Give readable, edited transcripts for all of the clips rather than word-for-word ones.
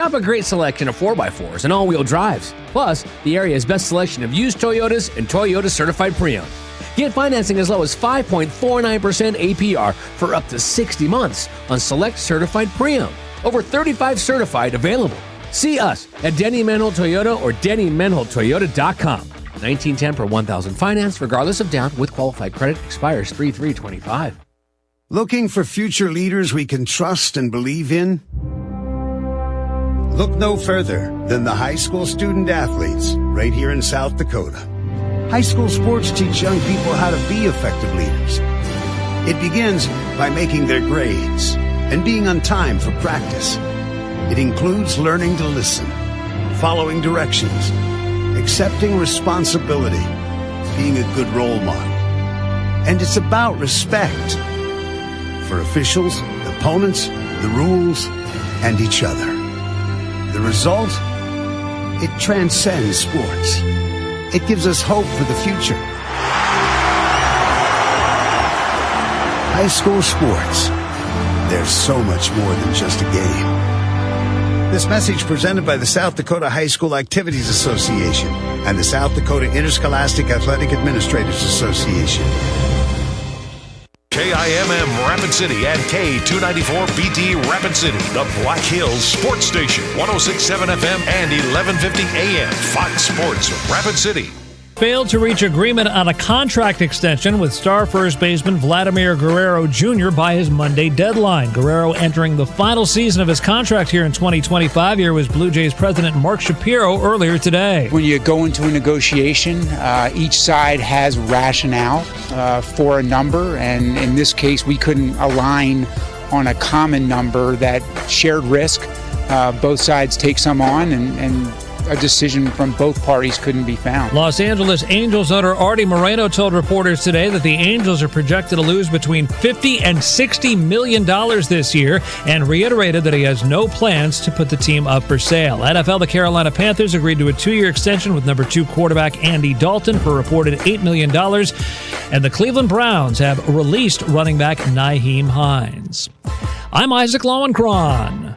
Shop a great selection of 4x4s and all-wheel drives. Plus, the area's best selection of used Toyotas and Toyota certified pre-owned. Get financing as low as 5.49% APR for up to 60 months on select certified pre-owned. Over 35 certified available. See us at Denny Menhold Toyota or DennyMenholdToyota.com. 1910 per 1,000 finance, regardless of down, with qualified credit, expires 3/3/25. Looking for future leaders we can trust and believe in? Look no further than the high school student athletes right here in South Dakota. High school sports teach young people how to be effective leaders. It begins by making their grades and being on time for practice. It includes learning to listen, following directions, accepting responsibility, being a good role model. And it's about respect for officials, opponents, the rules, and each other. The result? It transcends sports. It gives us hope for the future. High school sports. There's so much more than just a game. This message presented by the South Dakota High School Activities Association and the South Dakota Interscholastic Athletic Administrators Association. KIMM Rapid City and K294BT Rapid City, the Black Hills Sports Station, 106.7 FM and 1150 AM, Fox Sports Rapid City. Failed to reach agreement on a contract extension with star first baseman Vladimir Guerrero Jr. by his Monday deadline. Guerrero entering the final season of his contract here in 2025. Here was Blue Jays president Mark Shapiro earlier today. When you go into a negotiation, each side has rationale for a number, and in this case, we couldn't align on a common number that shared risk. Both sides take some on, and a decision from both parties couldn't be found. Los Angeles Angels owner Artie Moreno told reporters today that the Angels are projected to lose between $50 and $60 million this year, and reiterated that he has no plans to put the team up for sale. NFL, the Carolina Panthers agreed to a 2-year extension with number 2 quarterback Andy Dalton for a reported $8 million, and the Cleveland Browns have released running back Nyheim Hines. I'm Isaac Lowenkron.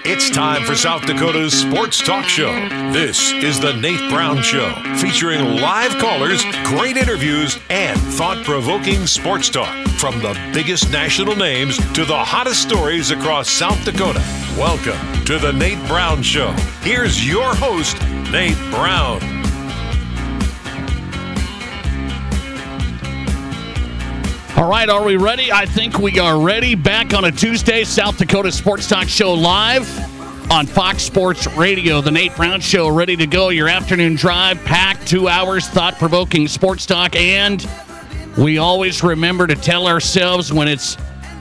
It's time for South Dakota's Sports Talk Show. This is the Nate Brown Show, featuring live callers, great interviews, and thought-provoking sports talk. From the biggest national names to the hottest stories across South Dakota. Welcome to the Nate Brown Show. Here's your host, Nate Brown. All right, are we ready? I think we are ready. Back on a Tuesday, South Dakota Sports Talk Show live on Fox Sports Radio. The Nate Brown Show, ready to go. Your afternoon drive, packed 2 hours, thought-provoking sports talk. And we always remember to tell ourselves when it's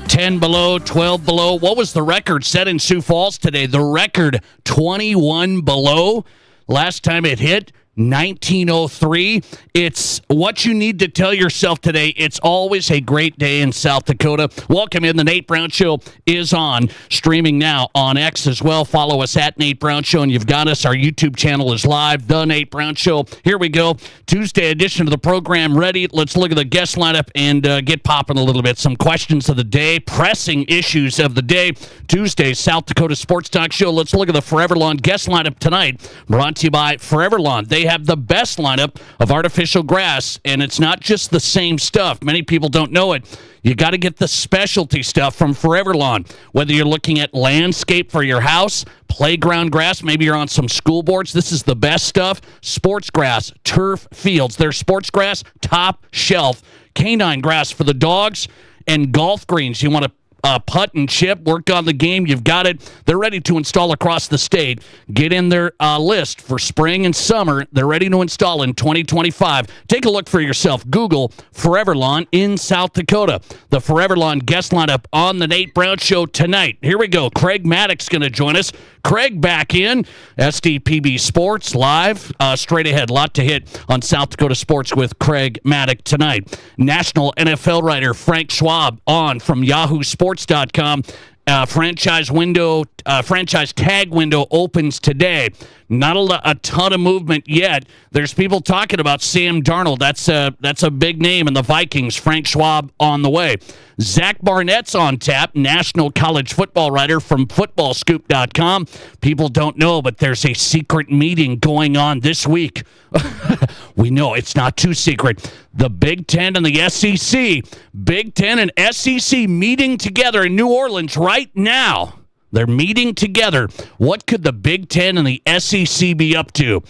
10 below, 12 below. What was the record set in Sioux Falls today? The record, 21 below. Last time it hit, 1903. It's what you need to tell yourself today. It's always a great day in South Dakota. Welcome in. The Nate Brown Show is on, streaming now on X as well. Follow us at Nate Brown Show, and you've got us. Our YouTube channel is live, The Nate Brown Show. Here we go. Tuesday edition of the program ready. Let's look at the guest lineup and get popping a little bit. Some questions of the day, pressing issues of the day. Tuesday, South Dakota Sports Talk Show. Let's look at the Forever Lawn guest lineup tonight, brought to you by Forever Lawn. They have the best lineup of artificial grass, and it's not just the same stuff. Many people don't know it. You got to get the specialty stuff from Forever Lawn. Whether you're looking at landscape for your house, playground grass, maybe you're on some school boards, this is the best stuff. Sports grass, turf fields. Their sports grass, top shelf. Canine grass for the dogs, and golf greens. You want to putt and chip, work on the game, you've got it. They're ready to install across the state. Get in their list for spring and summer. They're ready to install in 2025. Take a look for yourself. Google Forever Lawn in South Dakota. The Forever Lawn guest lineup on the Nate Brown Show tonight. Here we go. Craig Maddox going to join us. Craig back in. SDPB Sports live. Straight ahead. Lot to hit on South Dakota Sports with Craig Maddox tonight. National NFL writer Frank Schwab on from YahooSports.com. Franchise tag window opens today. not a ton of movement yet. There's people talking about Sam Darnold. That's a big name in the Vikings. Frank Schwab on the way. Zach Barnett's on tap, national college football writer from footballscoop.com. People don't know, but there's a secret meeting going on this week. We know it's not too secret. The Big Ten and the SEC. Big Ten and SEC meeting together in New Orleans right now. They're meeting together. What could the Big Ten and the SEC be up to?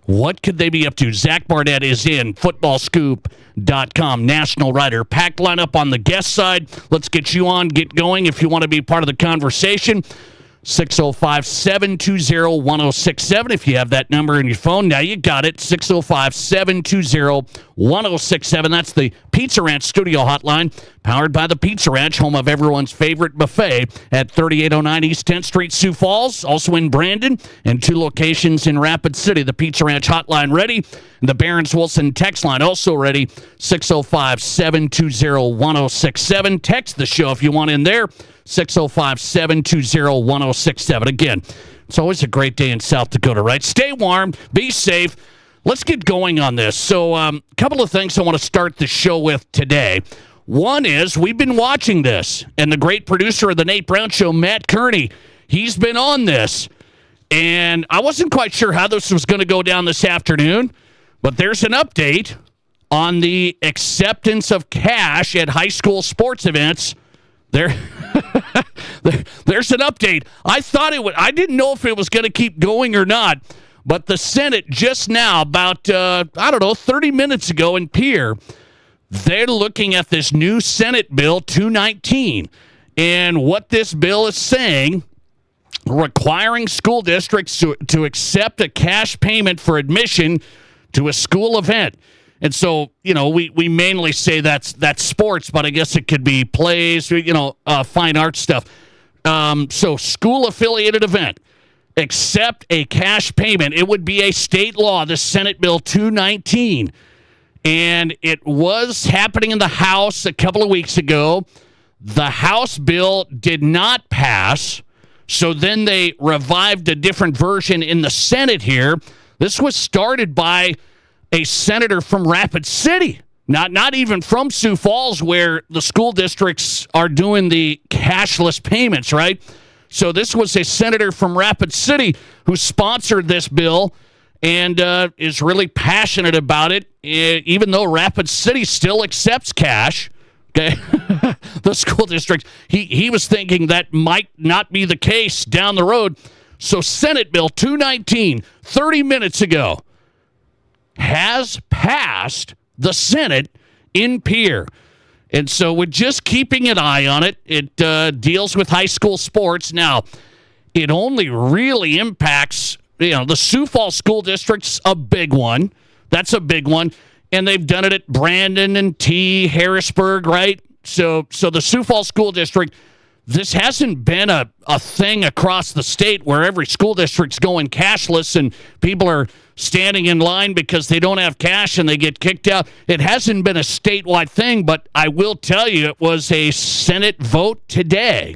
What could they be up to? Zach Barnett is in footballscoop.com, national writer. Packed lineup on the guest side. Let's get you on, get going if you want to be part of the conversation. 605-720-1067. If you have that number in your phone, now you got it. 605-720-1067. That's the Pizza Ranch studio hotline, powered by the Pizza Ranch, home of everyone's favorite buffet at 3809 East 10th Street, Sioux Falls, also in Brandon, and 2 locations in Rapid City. The Pizza Ranch hotline ready. The Barron's Wilson text line also ready. 605-720-1067. Text the show if you want in there. 605-720-1067. Again, it's always a great day in South Dakota, right? Stay warm, be safe. Let's get going on this. So a couple of things I want to start the show with today. One is we've been watching this, and the great producer of the Nate Brown Show, Matt Kearney, he's been on this. And I wasn't quite sure how this was going to go down this afternoon, but there's an update on the acceptance of cash at high school sports events. There's an update. I thought it would. I didn't know if it was going to keep going or not. But the Senate just now, about 30 minutes ago in Pierre, they're looking at this new Senate Bill 219, and what this bill is saying, requiring school districts to accept a cash payment for admission to a school event. And so, we mainly say that's sports, but I guess it could be plays, fine arts stuff. So school-affiliated event, accept a cash payment. It would be a state law, the Senate Bill 219. And it was happening in the House a couple of weeks ago. The House bill did not pass, so then they revived a different version in the Senate here. This was started by a senator from Rapid City, not even from Sioux Falls, where the school districts are doing the cashless payments, right? So this was a senator from Rapid City who sponsored this bill and is really passionate about it, even though Rapid City still accepts cash. Okay, the school district, he was thinking that might not be the case down the road. So Senate Bill 219, 30 minutes ago, has passed the Senate in Pierre. And so we're just keeping an eye on it. It deals with high school sports. Now, it only really impacts, the Sioux Falls School District's a big one. That's a big one. And they've done it at Brandon and Harrisburg, right? So the Sioux Falls School District, this hasn't been a thing across the state where every school district's going cashless and people are standing in line because they don't have cash and they get kicked out. It hasn't been a statewide thing, but I will tell you it was a Senate vote today.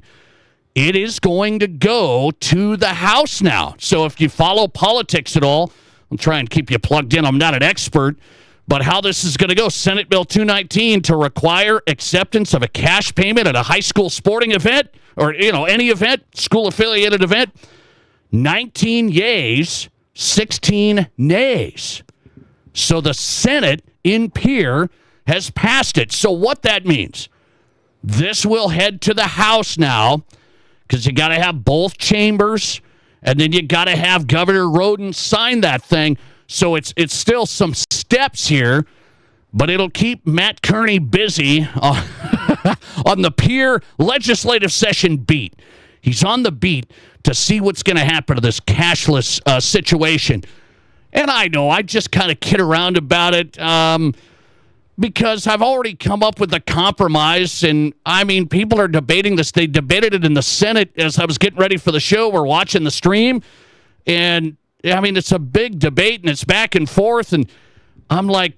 It is going to go to the House now. So if you follow politics at all, I'll try and keep you plugged in. I'm not an expert, but how this is going to go, Senate Bill 219 to require acceptance of a cash payment at a high school sporting event or, any event, school-affiliated event, 19 yeas, 16 nays. So the Senate in Pierre has passed it. So what that means, this will head to the House now because you got to have both chambers and then you got to have Governor Roden sign that thing. So it's still some steps here, but it'll keep Matt Kearney busy on the Pierre legislative session beat. He's on the beat to see what's going to happen to this cashless situation. And I know, I just kind of kid around about it because I've already come up with a compromise. And, people are debating this. They debated it in the Senate as I was getting ready for the show. We're watching the stream. And, it's a big debate, and it's back and forth. And I'm like,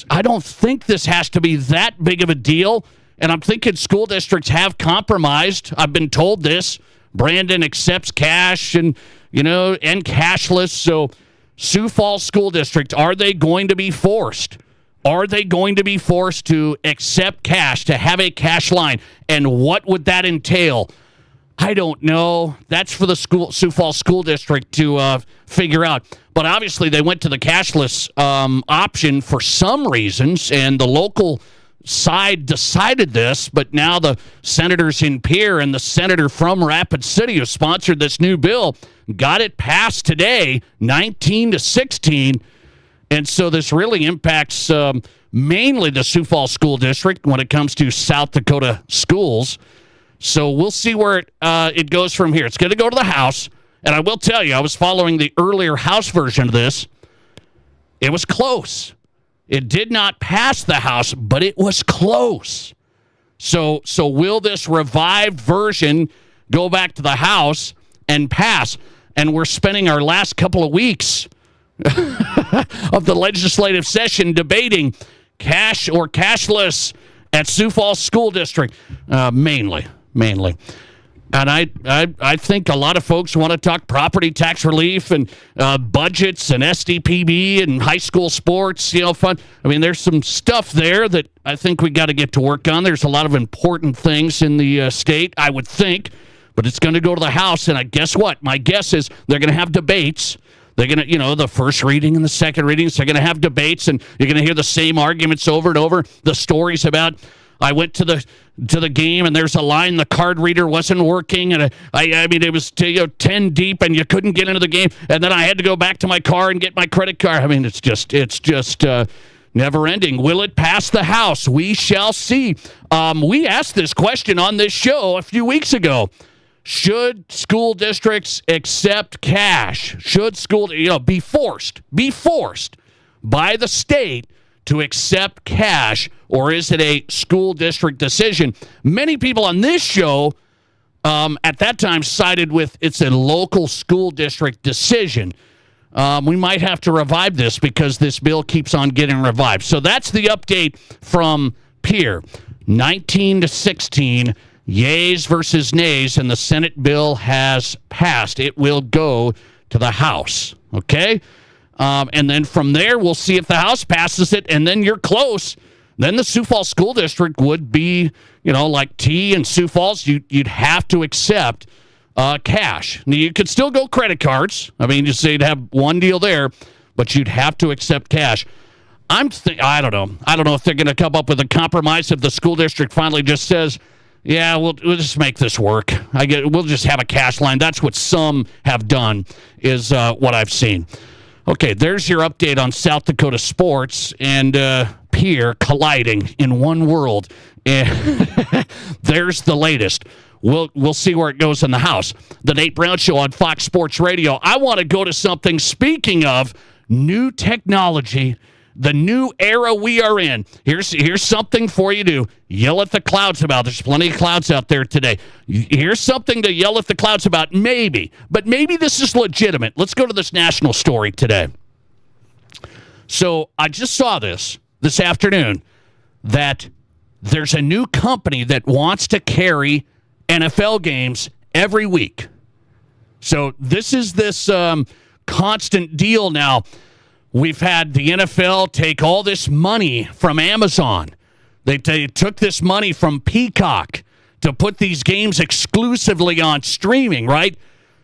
I don't think this has to be that big of a deal. And I'm thinking school districts have compromised. I've been told this. Brandon accepts cash and cashless. So Sioux Falls School District, are they going to be forced? Are they going to be forced to accept cash, to have a cash line? And what would that entail? I don't know. That's for the Sioux Falls School District to figure out. But obviously they went to the cashless option for some reasons, and the local side decided this, but now the senators in Pierre and the senator from Rapid City who sponsored this new bill got it passed today, 19-16. And so this really impacts mainly the Sioux Falls School District when it comes to South Dakota schools. So we'll see where it goes from here. It's going to go to the House. And I will tell you, I was following the earlier House version of this. It was close. It did not pass the House, but it was close. So will this revived version go back to the House and pass? And we're spending our last couple of weeks of the legislative session debating cash or cashless at Sioux Falls School District, mainly. And I think a lot of folks want to talk property tax relief and budgets and SDPB and high school sports, fun. I mean, there's some stuff there that I think we got to get to work on. There's a lot of important things in the state, I would think, but it's going to go to the House. And I guess what? My guess is they're going to have debates. They're going to, the first reading and the second readings, they're going to have debates, and you're going to hear the same arguments over and over. The stories about, I went to the game and there's a line, the card reader wasn't working, and I mean it was 10 deep and you couldn't get into the game, and then I had to go back to my car and get my credit card. I mean it's just never ending. Will it pass the House? We shall see. We asked this question on this show a few weeks ago. Should school districts accept cash? Should school be forced by the state to accept cash, or is it a school district decision? Many people on this show at that time sided with it's a local school district decision. We might have to revive this because this bill keeps on getting revived. So that's the update from Pierre. 19-16, yays versus nays, and the Senate bill has passed. It will go to the House, okay? And then from there, we'll see if the House passes it, and then you're close. Then the Sioux Falls School District would be, like T and Sioux Falls, you'd have to accept cash. Now, you could still go credit cards. I mean, you'd have one deal there, but you'd have to accept cash. I don't know. I don't know if they're going to come up with a compromise if the school district finally just says, yeah, we'll just make this work. We'll just have a cash line. That's what some have done, is what I've seen. Okay, there's your update on South Dakota sports and Pierre colliding in one world. There's the latest. We'll see where it goes in the House. The Nate Brown Show on Fox Sports Radio. I want to go to something, speaking of new technology, the new era we are in. Here's something for you to yell at the clouds about. There's plenty of clouds out there today. Here's something to yell at the clouds about, maybe. But maybe this is legitimate. Let's go to this national story today. So I just saw this afternoon, that there's a new company that wants to carry NFL games every week. So this is this constant deal now. We've had the NFL take all this money from Amazon. They took this money from Peacock to put these games exclusively on streaming, right?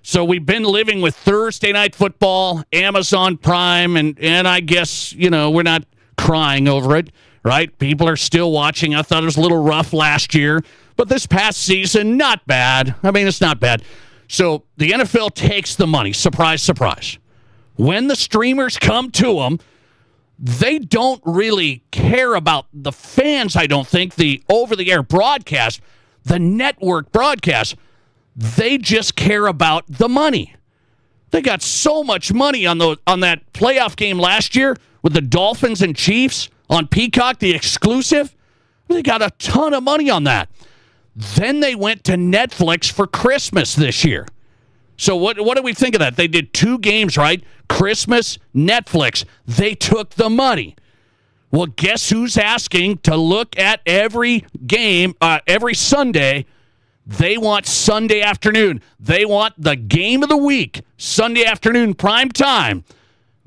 So we've been living with Thursday Night Football, Amazon Prime, and I guess, we're not crying over it, right? People are still watching. I thought it was a little rough last year, but this past season, not bad. I mean, it's not bad. So the NFL takes the money. Surprise, surprise. When the streamers come to them, they don't really care about the fans, I don't think, the over-the-air broadcast, the network broadcast. They just care about the money. They got so much money on that playoff game last year with the Dolphins and Chiefs on Peacock, the exclusive. They got a ton of money on that. Then they went to Netflix for Christmas this year. So what do we think of that? They did 2 games, right? Christmas, Netflix. They took the money. Well, guess who's asking to look at every game, every Sunday They want Sunday afternoon. They want the game of the week, Sunday afternoon prime time.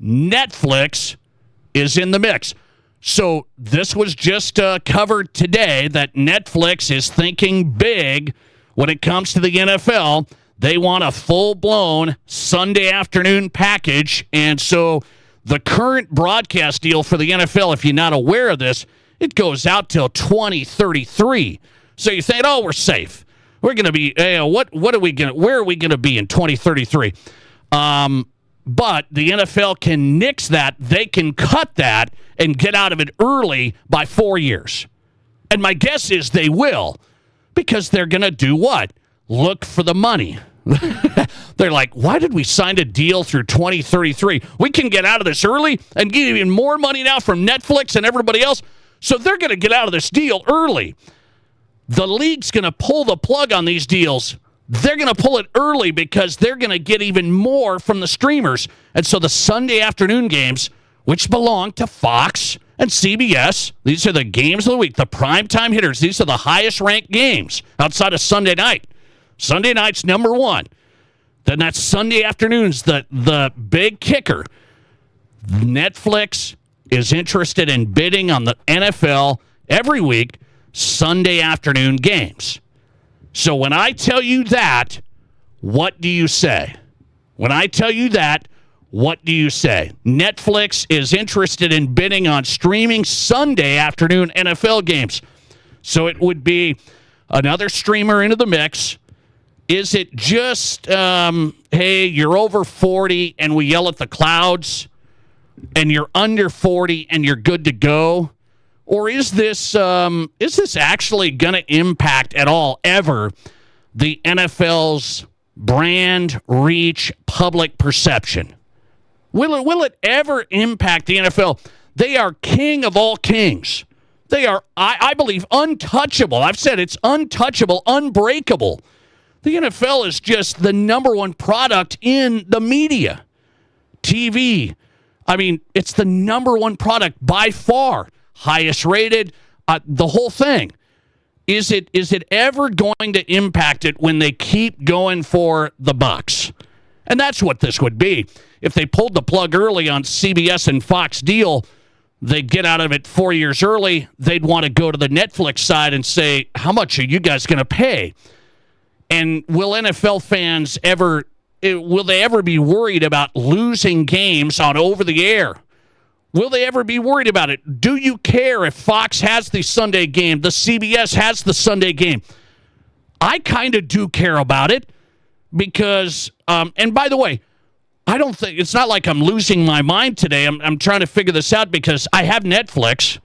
Netflix is in the mix. So this was just covered today that Netflix is thinking big when it comes to the NFL. They want a full-blown Sunday afternoon package. And so the current broadcast deal for the NFL, if you're not aware of this, it goes out till 2033. So you think, oh, we're safe. We're going to be, where are we going to be in 2033? But the NFL can nix that. They can cut that and get out of it early by 4 years. And my guess is they will, because they're going to do what? Look for the money. They're like, why did we sign a deal through 2033? We can get out of this early and get even more money now from Netflix and everybody else. So they're going to get out of this deal early. The league's going to pull the plug on these deals. They're going to pull it early because they're going to get even more from the streamers. And so the Sunday afternoon games, which belong to Fox and CBS, these are the games of the week, the primetime hitters. These are the highest-ranked games outside of Sunday night. Sunday night's number one. Then that Sunday afternoon's the big kicker. Netflix is interested in bidding on the NFL every week, Sunday afternoon games. So when I tell you that, what do you say? When I tell you that, what do you say? Netflix is interested in bidding on streaming Sunday afternoon NFL games. So it would be another streamer into the mix. Is it just, hey, you're over 40 and we yell at the clouds, and you're under 40 and you're good to go? Or is this actually going to impact at all ever the NFL's brand, reach, public perception? Will it ever impact the NFL? They are king of all kings. They are, I believe, untouchable. I've said it's untouchable, unbreakable. The NFL is just the number one product in the media. TV. I mean, it's the number one product by far. Highest rated, the whole thing. Is it ever going to impact it when they keep going for the bucks? And that's what this would be. If they pulled the plug early on CBS and Fox deal, they'd get out of it 4 years early. They'd want to go to the Netflix side and say, how much are you guys going to pay? And will NFL fans ever be worried about losing games on over the air? Will they ever be worried about it? Do you care if Fox has the Sunday game, the CBS has the Sunday game? I kind of do care about it because, and by the way, I don't think, it's not like I'm losing my mind today. I'm trying to figure this out because I have Netflix,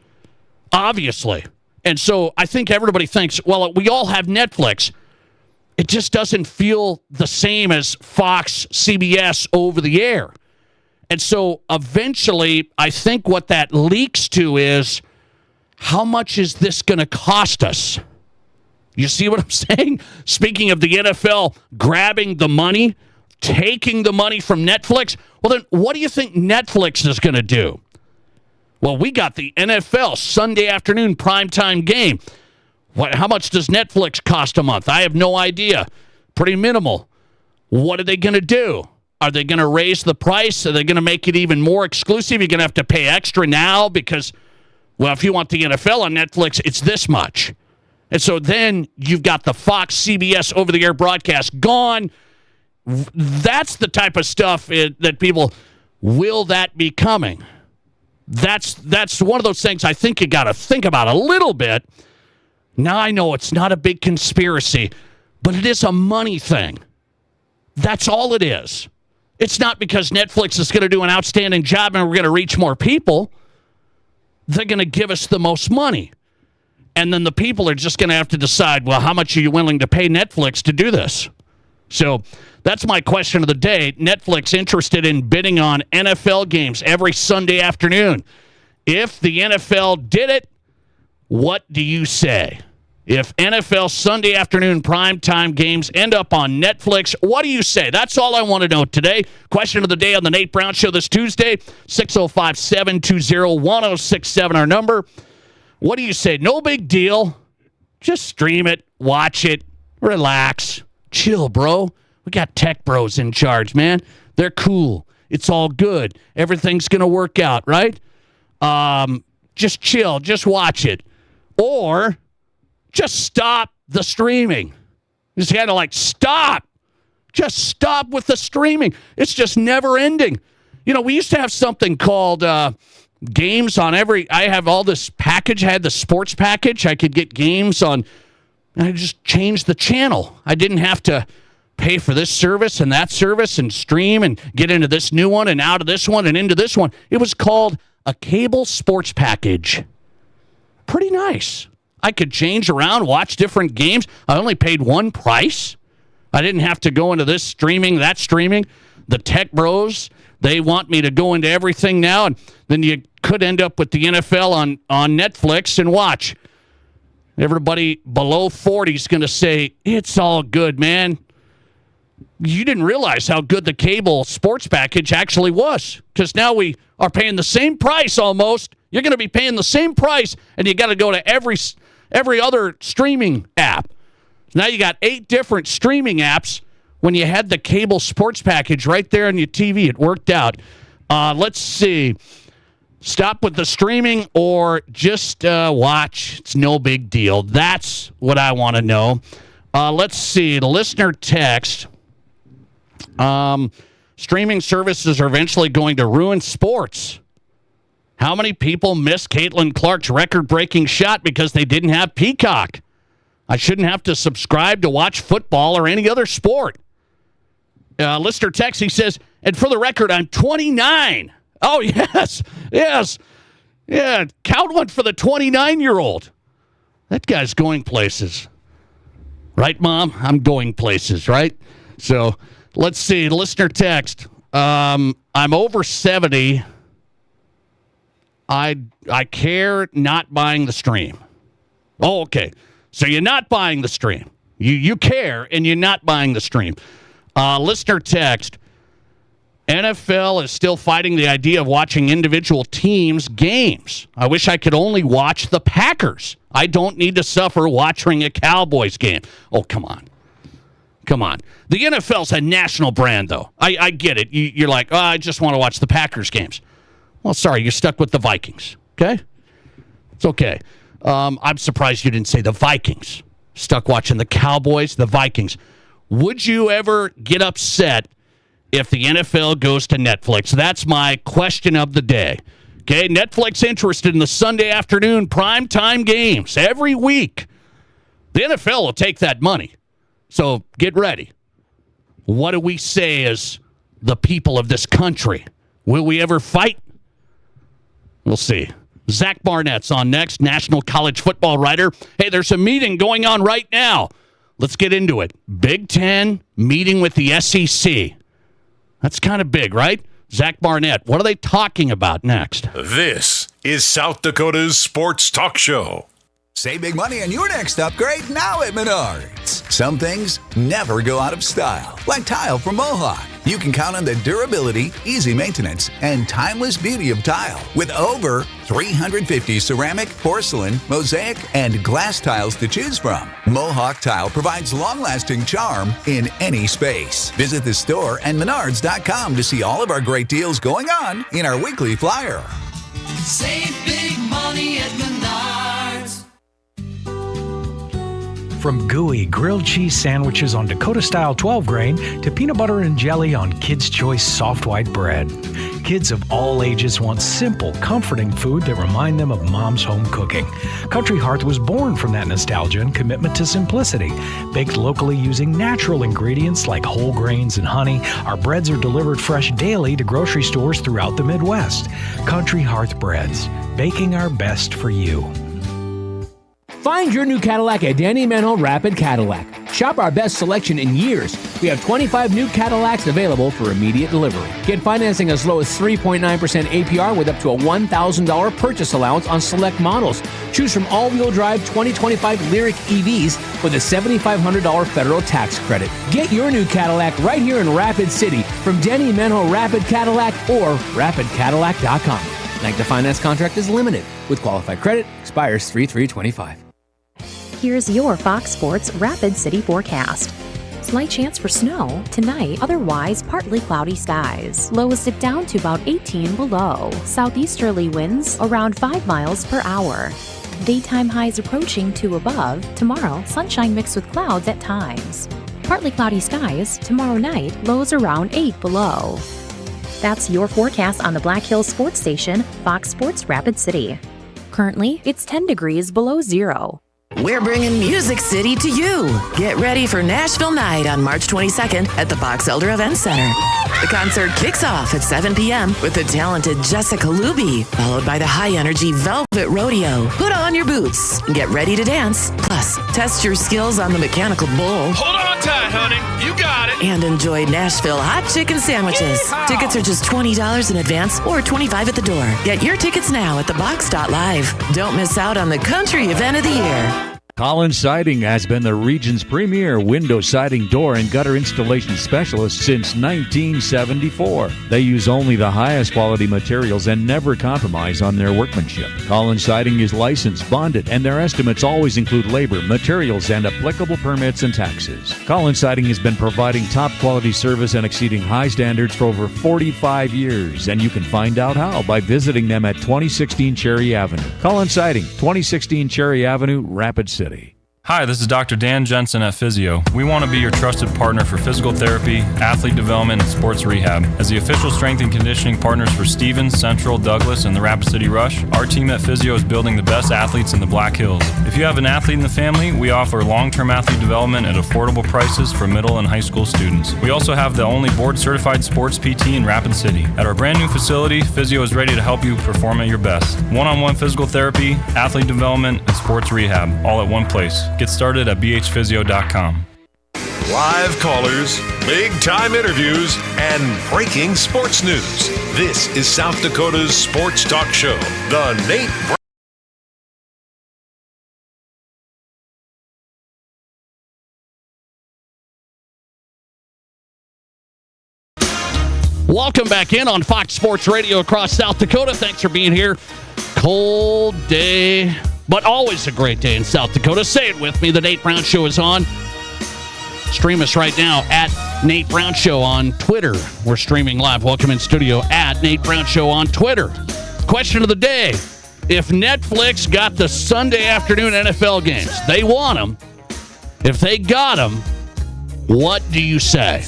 obviously. And so I think everybody thinks, well, we all have Netflix. It just doesn't feel the same as Fox, CBS over the air. And so eventually, I think what that leaks to is, how much is this going to cost us? You see what I'm saying? Speaking of the NFL grabbing the money, taking the money from Netflix, well then, what do you think Netflix is going to do? Well, we got the NFL Sunday afternoon primetime game. How much does Netflix cost a month? I have no idea. Pretty minimal. What are they going to do? Are they going to raise the price? Are they going to make it even more exclusive? You're going to have to pay extra now because, well, if you want the NFL on Netflix, it's this much. And so then you've got the Fox CBS over-the-air broadcast gone. That's the type of stuff that people, will that be coming? That's one of those things I think you got to think about a little bit. Now, I know it's not a big conspiracy, but it is a money thing. That's all it is. It's not because Netflix is going to do an outstanding job and we're going to reach more people. They're going to give us the most money. And then the people are just going to have to decide, well, how much are you willing to pay Netflix to do this? So that's my question of the day. Netflix interested in bidding on NFL games every Sunday afternoon. If the NFL did it, what do you say? If NFL Sunday afternoon primetime games end up on Netflix, what do you say? That's all I want to know today. Question of the day on the Nate Brown Show this Tuesday, 605-720-1067, our number. What do you say? No big deal. Just stream it, watch it, Relax. Chill, bro. We got tech bros in charge, man. They're cool. It's all good. Everything's going to work out, right? Just chill. Just watch it. Or just stop the streaming. You just got to stop. Just stop with the streaming. It's just never ending. We used to have something called games on every... I have all this package. I had the sports package. I could get games on... I just changed the channel. I didn't have to pay for this service and that service and stream and get into this new one and out of this one and into this one. It was called a cable sports package. Pretty nice. I could change around, watch different games. I only paid one price. I didn't have to go into this streaming, that streaming. The tech bros, they want me to go into everything now, and then you could end up with the NFL on Netflix and watch. Everybody below 40 is going to say, it's all good, man. You didn't realize how good the cable sports package actually was, because now we are paying the same price almost. You're going to be paying the same price, and you got to go to every other streaming app. Now you got 8 different streaming apps when you had the cable sports package right there on your TV. It worked out. Let's see. Stop with the streaming or just watch. It's no big deal. That's what I want to know. Let's see. The listener text. Streaming services are eventually going to ruin sports. How many people missed Caitlin Clark's record-breaking shot because they didn't have Peacock? I shouldn't have to subscribe to watch football or any other sport. Listener text, he says, and for the record, I'm 29. Oh, yes. Yeah, count one for the 29-year-old. That guy's going places. Right, Mom? I'm going places, right? So, let's see. Listener text. I'm over 70. I care not buying the stream. Oh, okay. So you're not buying the stream. You care, and you're not buying the stream. Listener text. NFL is still fighting the idea of watching individual teams' games. I wish I could only watch the Packers. I don't need to suffer watching a Cowboys game. Oh, come on. The NFL's a national brand, though. I get it. You're like, oh, I just want to watch the Packers games. Well, sorry, you're stuck with the Vikings, okay? It's okay. I'm surprised you didn't say the Vikings. Stuck watching the Cowboys, the Vikings. Would you ever get upset if the NFL goes to Netflix? That's my question of the day. Okay, Netflix interested in the Sunday afternoon primetime games every week. The NFL will take that money. So get ready. What do we say as the people of this country? Will we ever fight? We'll see. Zach Barnett's on next, national college football writer. Hey, there's a meeting going on right now. Let's get into it. Big Ten meeting with the SEC. That's kind of big, right? Zach Barnett, what are they talking about next? This is South Dakota's Sports Talk Show. Save big money on your next upgrade now at Menards. Some things never go out of style, like tile from Mohawk. You can count on the durability, easy maintenance, and timeless beauty of tile with over 350 ceramic, porcelain, mosaic, and glass tiles to choose from. Mohawk Tile provides long-lasting charm in any space. Visit the store and Menards.com to see all of our great deals going on in our weekly flyer. Save big money at Menards. From gooey grilled cheese sandwiches on Dakota-style 12-grain to peanut butter and jelly on Kids' Choice soft white bread. Kids of all ages want simple, comforting food that remind them of mom's home cooking. Country Hearth was born from that nostalgia and commitment to simplicity. Baked locally using natural ingredients like whole grains and honey, our breads are delivered fresh daily to grocery stores throughout the Midwest. Country Hearth Breads, baking our best for you. Find your new Cadillac at Danny Manhole Rapid Cadillac. Shop our best selection in years. We have 25 new Cadillacs available for immediate delivery. Get financing as low as 3.9% APR with up to a $1,000 purchase allowance on select models. Choose from all-wheel drive 2025 Lyriq EVs with a $7,500 federal tax credit. Get your new Cadillac right here in Rapid City from Danny Manhole Rapid Cadillac or rapidcadillac.com. Like the finance contract is limited with qualified credit, expires 3/3/25. here's your Fox Sports Rapid City forecast. Slight chance for snow tonight, otherwise partly cloudy skies. Lows dip down to about 18 below. Southeasterly winds around 5 miles per hour. Daytime highs approaching 2 above. Tomorrow, sunshine mixed with clouds at times. Partly cloudy skies tomorrow night, lows around 8 below. That's your forecast on the Black Hills Sports Station, Fox Sports Rapid City. Currently, it's 10 degrees below zero. We're bringing Music City to you. Get ready for Nashville Night on March 22nd at the Box Elder Event Center. The concert kicks off at 7 p.m. with the talented Jessica Luby, followed by the high-energy Velvet Rodeo. Put on your boots and get ready to dance. Plus, test your skills on the mechanical bull. Hold on tight, honey. You got it. And enjoy Nashville hot chicken sandwiches. Yeehaw! Tickets are just $20 in advance or $25 at the door. Get your tickets now at thebox.live. Don't miss out on the country event of the year. Collins Siding has been the region's premier window siding, door, and gutter installation specialist since 1974. They use only the highest quality materials and never compromise on their workmanship. Collins Siding is licensed, bonded, and their estimates always include labor, materials, and applicable permits and taxes. Collins Siding has been providing top quality service and exceeding high standards for over 45 years, and you can find out how by visiting them at 2016 Cherry Avenue. Collins Siding, 2016 Cherry Avenue, Rapid City. Hi, this is Dr. Dan Jensen at Physio. We want to be your trusted partner for physical therapy, athlete development, and sports rehab. As the official strength and conditioning partners for Stevens, Central, Douglas, and the Rapid City Rush, our team at Physio is building the best athletes in the Black Hills. If you have an athlete in the family, we offer long-term athlete development at affordable prices for middle and high school students. We also have the only board-certified sports PT in Rapid City. At our brand new facility, Physio is ready to help you perform at your best. One-on-one physical therapy, athlete development, and sports rehab, all at one place. Get started at bhphysio.com. Live callers, big-time interviews, and breaking sports news. This is South Dakota's sports talk show, The Nate Welcome back in on Fox Sports Radio across South Dakota. Thanks for being here. Cold day, but always a great day in South Dakota. Say it with me. The Nate Brown Show is on. Stream us right now at Nate Brown Show on Twitter. We're streaming live. Welcome in studio at Nate Brown Show on Twitter. Question of the day. If Netflix got the Sunday afternoon NFL games, they want them. If they got them, what do you say?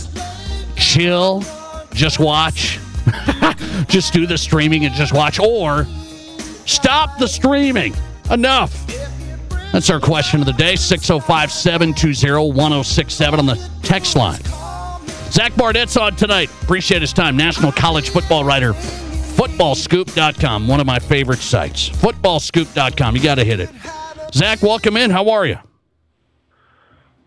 Chill, just watch, just do the streaming and just watch, or stop the streaming. Enough. That's our question of the day. 605-720-1067 on the text line. Zach Barnett's on tonight. Appreciate his time. National college football writer. Footballscoop.com. One of my favorite sites. Footballscoop.com. You got to hit it. Zach, welcome in. How are you?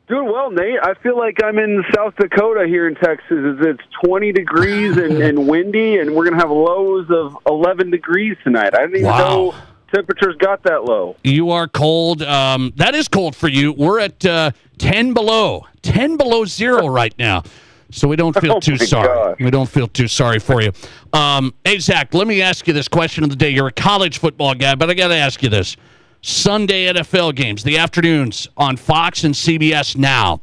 Doing well, Nate. I feel like I'm in South Dakota here in Texas. It's 20 degrees and windy, and we're going to have lows of 11 degrees tonight. I didn't even know temperatures got that low. You are cold. That is cold for you. We're at 10 below zero right now. So we don't feel too sorry. Gosh. We don't feel too sorry for you. Hey, Zach, let me ask you this question of the day. You're a college football guy, but I got to ask you this. Sunday NFL games, the afternoons on Fox and CBS now.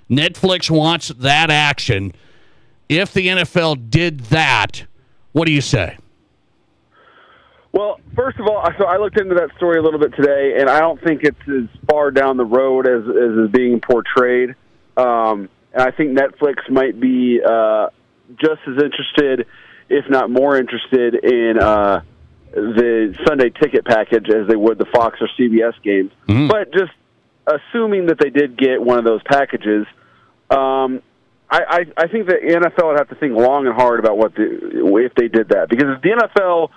Netflix wants that action. If the NFL did that, what do you say? Well, first of all, so I looked into that story a little bit today, and I don't think it's as far down the road as is being portrayed. And I think Netflix might be just as interested, if not more interested, in the Sunday ticket package as they would the Fox or CBS games. Mm-hmm. But just assuming that they did get one of those packages, I think the NFL would have to think long and hard about if they did that. Because if the NFL,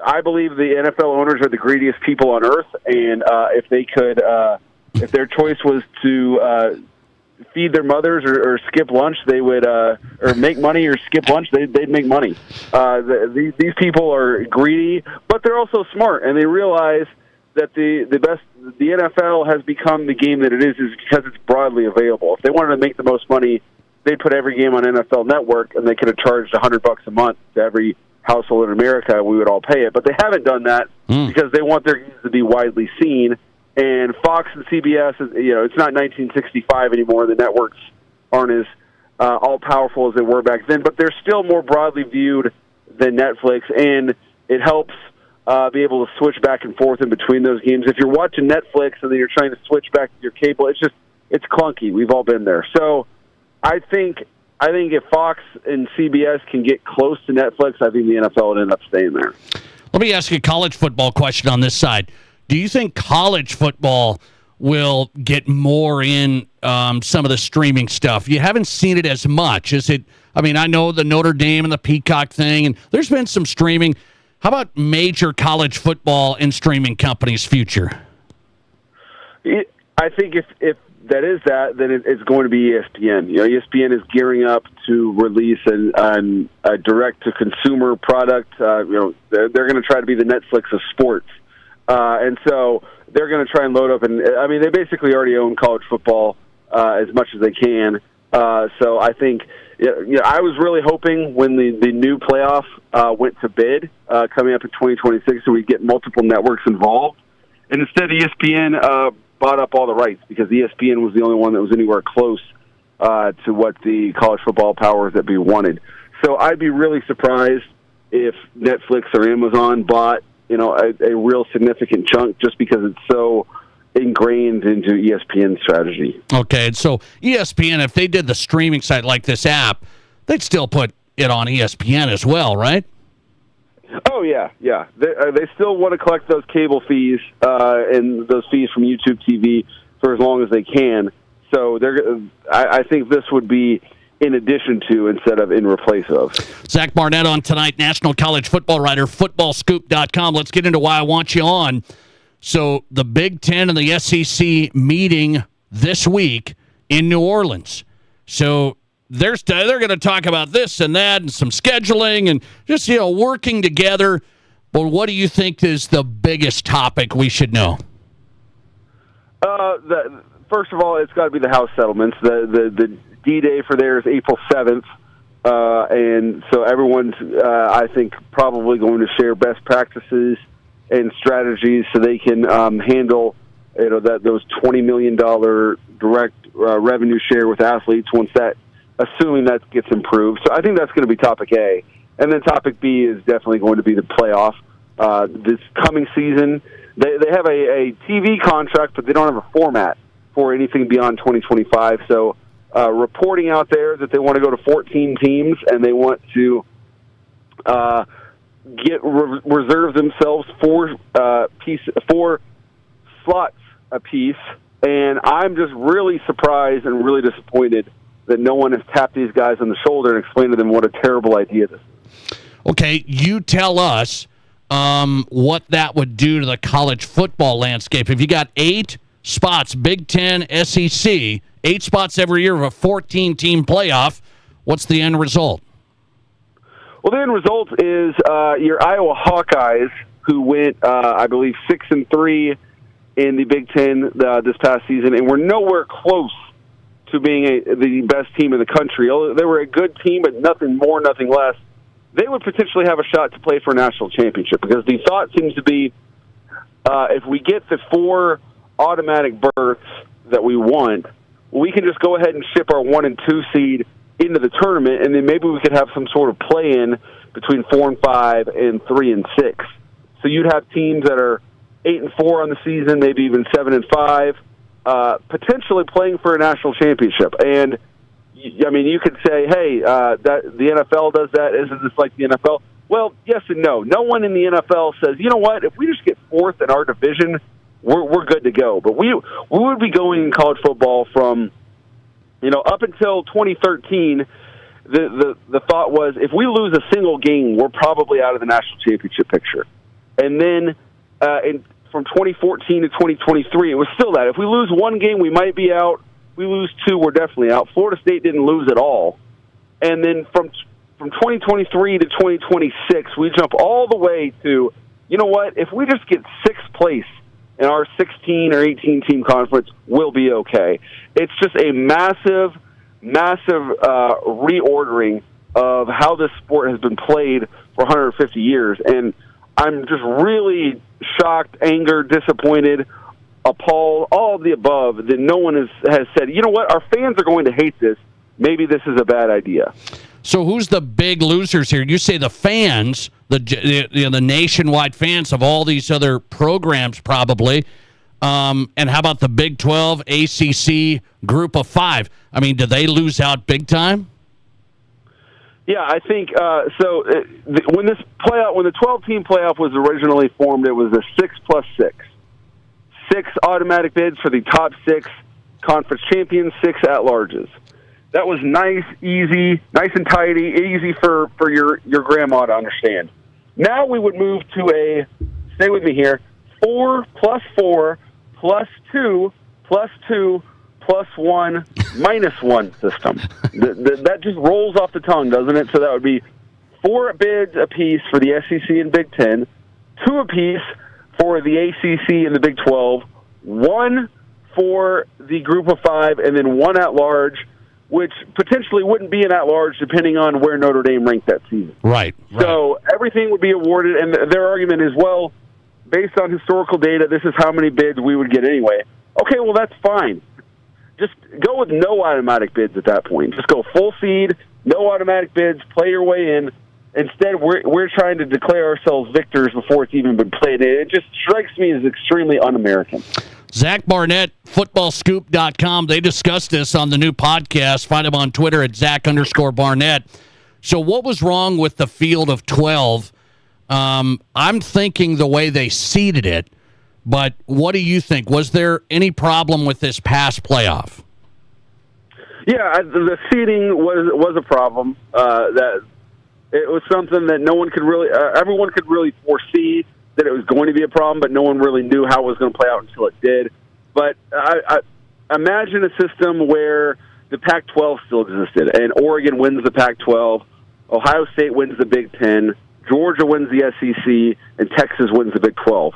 I believe the NFL owners are the greediest people on earth, and if they could, if their choice was to feed their mothers or skip lunch, they would, or make money or skip lunch, they'd make money. These people are greedy, but they're also smart, and they realize that the NFL has become the game that it is because it's broadly available. If they wanted to make the most money, they'd put every game on NFL Network, and they could have charged $100 a month to every household in America. We would all pay it, but they haven't done that because they want their games to be widely seen. And Fox and CBS, it's not 1965 anymore. The networks aren't as all-powerful as they were back then, but they're still more broadly viewed than Netflix, and it helps be able to switch back and forth in between those games. If you're watching Netflix and then you're trying to switch back to your cable, it's clunky. We've all been there. So I think if Fox and CBS can get close to Netflix, I think the NFL would end up staying there. Let me ask you a college football question on this side. Do you think college football will get more in some of the streaming stuff? You haven't seen it as much. I know the Notre Dame and the Peacock thing, and there's been some streaming. How about major college football and streaming companies' future? I think if that is that, then it's going to be ESPN. ESPN is gearing up to release a direct-to-consumer product. They're going to try to be the Netflix of sports. And so they're going to try and load up. And they basically already own college football as much as they can. So I think, I was really hoping when the new playoff went to bid coming up in 2026 that we'd get multiple networks involved. And instead, ESPN bought up all the rights because ESPN was the only one that was anywhere close to what the college football powers that be wanted. So I'd be really surprised if Netflix or Amazon bought a real significant chunk just because it's so ingrained into ESPN's strategy. Okay, so ESPN, if they did the streaming site like this app, they'd still put it on ESPN as well, right? Oh, yeah. They still want to collect those cable fees and those fees from YouTube TV for as long as they can. So I think this would be in addition to instead of in replace of. Zach Barnett on tonight, national college football writer, footballscoop.com. Let's get into why I want you on. So the Big Ten and the SEC meeting this week in New Orleans. So they're going to talk about this and that and some scheduling and just, working together. But what do you think is the biggest topic we should know? First of all, it's got to be the House settlements. The D-Day for there is April 7th. And so everyone's, I think, probably going to share best practices and strategies so they can handle those $20 million direct revenue share with athletes assuming that gets improved. So I think that's going to be topic A. And then topic B is definitely going to be the playoff. This coming season, they have a TV contract, but they don't have a format for anything beyond 2025. So reporting out there that they want to go to 14 teams and they want to reserve themselves four slots apiece, and I'm just really surprised and really disappointed that no one has tapped these guys on the shoulder and explained to them what a terrible idea this is. Okay, you tell us what that would do to the college football landscape. If you got 8 spots, Big Ten, SEC, 8 spots every year of a 14-team playoff, what's the end result? Well, the end result is your Iowa Hawkeyes, who went, I believe, 6-3 in the Big Ten this past season, and were nowhere close to being the best team in the country. They were a good team, but nothing more, nothing less. They would potentially have a shot to play for a national championship because the thought seems to be if we get the 4 automatic berths that we want, we can just go ahead and ship our 1 and 2 seed into the tournament, and then maybe we could have some sort of play-in between 4 and 5 and 3 and 6. So you'd have teams that are 8 and 4 on the season, maybe even 7 and 5, potentially playing for a national championship. And you could say, hey, that the NFL does that. Isn't this like the NFL? Well, yes and no. No one in the NFL says, you know what? If we just get 4th in our division, we're good to go. But we would be going in college football from, up until 2013. The thought was if we lose a single game, we're probably out of the national championship picture. And then from 2014 to 2023, it was still that. If we lose 1 game, we might be out. We lose 2, we're definitely out. Florida State didn't lose at all. And then from 2023 to 2026, we jump all the way to, you know what, if we just get 6th place in our 16 or 18-team conference, we'll be okay. It's just a massive reordering of how this sport has been played for 150 years. And I'm just really shocked, angered, disappointed appalled, all of the above, that no one has said, you know what, our fans are going to hate this. Maybe this is a bad idea. So who's the big losers here? You say the fans, the nationwide fans of all these other programs probably. And how about the Big 12, ACC, Group of Five? I mean, do they lose out big time? Yeah, I think so. When the 12-team playoff was originally formed, it was a 6+6. 6 automatic bids for the top 6 conference champions, 6 at-larges. That was nice, easy, nice and tidy, easy for your grandma to understand. Now we would move to stay with me here, 4 + 4 + 2 + 2 + 1 - 1 system. That just rolls off the tongue, doesn't it? So that would be 4 bids apiece for the SEC and Big Ten, 2 apiece for the ACC and the Bid 12, 1 for the Group of Five, and then 1 at large, which potentially wouldn't be an at-large depending on where Notre Dame ranked that season. Right. So everything would be awarded, and their argument is, well, based on historical data, this is how many bids we would get anyway. Okay, well, that's fine. Just go with no automatic bids at that point. Just go full seed, no automatic bids, play your way in. Instead, we're trying to declare ourselves victors before it's even been played. It just strikes me as extremely un-American. Zach Barnett, footballscoop.com. They discussed this on the new podcast. Find him on Twitter at Zach_Barnett. So what was wrong with the field of 12? I'm thinking the way they seeded it, but what do you think? Was there any problem with this past playoff? Yeah, the seeding was a problem. That it was something that no one could really, everyone could really foresee that it was going to be a problem, but no one really knew how it was going to play out until it did. But I imagine a system where the Pac-12 still existed, and Oregon wins the Pac-12, Ohio State wins the Big Ten, Georgia wins the SEC, and Texas wins the Big 12.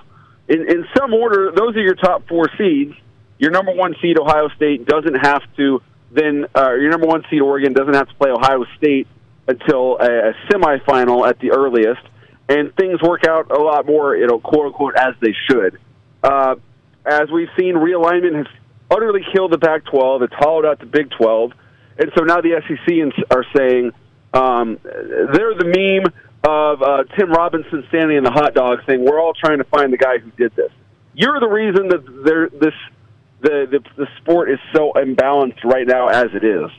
In some order, those are your top 4 seeds. Your number 1 seed, Ohio State, doesn't have to then, your number 1 seed, Oregon, doesn't have to play Ohio State until a semifinal at the earliest. And things work out a lot more, quote-unquote, as they should. As we've seen, realignment has utterly killed the Pac-12. It's hollowed out the Big 12. And so now the SEC are saying they're the meme of Tim Robinson standing in the hot dog saying, we're all trying to find the guy who did this. You're the reason that the sport is so imbalanced right now as it is.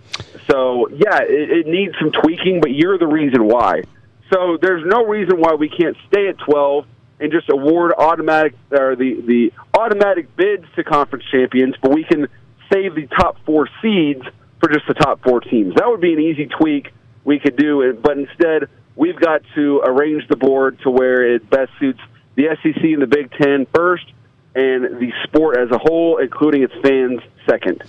So, yeah, it needs some tweaking, but you're the reason why. So there's no reason why we can't stay at 12 and just award the automatic bids to conference champions, but we can save the top 4 seeds for just the top 4 teams. That would be an easy tweak we could do, but instead we've got to arrange the board to where it best suits the SEC and the Big Ten first, and the sport as a whole, including its fans, second.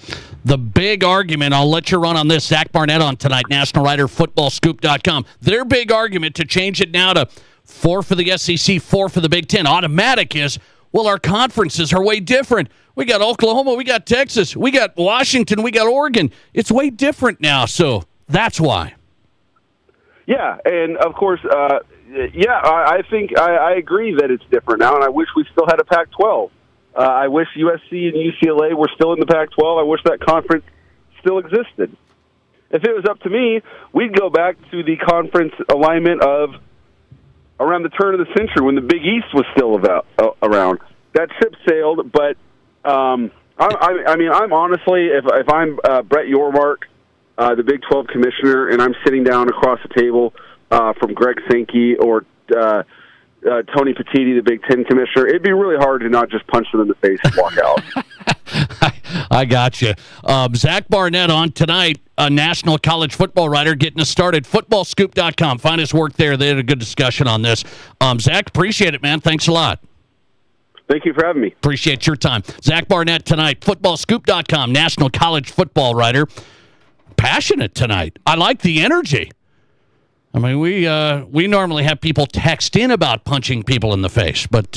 The big argument, I'll let you run on this, Zach Barnett on tonight, national writer, footballscoop.com. Their big argument to change it now to 4 for the SEC, 4 for the Big Ten, automatic is, well, our conferences are way different. We got Oklahoma, we got Texas, we got Washington, we got Oregon. It's way different now, so that's why. Yeah, and of course, I think I agree that it's different now, and I wish we still had a Pac-12. I wish USC and UCLA were still in the Pac-12. I wish that conference still existed. If it was up to me, we'd go back to the conference alignment of around the turn of the century when the Big East was still around. That ship sailed, but I'm honestly, if I'm Brett Yormark, the Big 12 commissioner, and I'm sitting down across the table from Greg Sankey or Tony Petitti, the Big Ten commissioner, it'd be really hard to not just punch them in the face and walk out. I got you. Zach Barnett on tonight, a national college football writer, getting us started. Footballscoop.com. Find his work there. They had a good discussion on this. Zach, appreciate it, man. Thanks a lot. Thank you for having me. Appreciate your time. Zach Barnett tonight, footballscoop.com, national college football writer. Passionate tonight. I like the energy. I mean, we normally have people text in about punching people in the face, but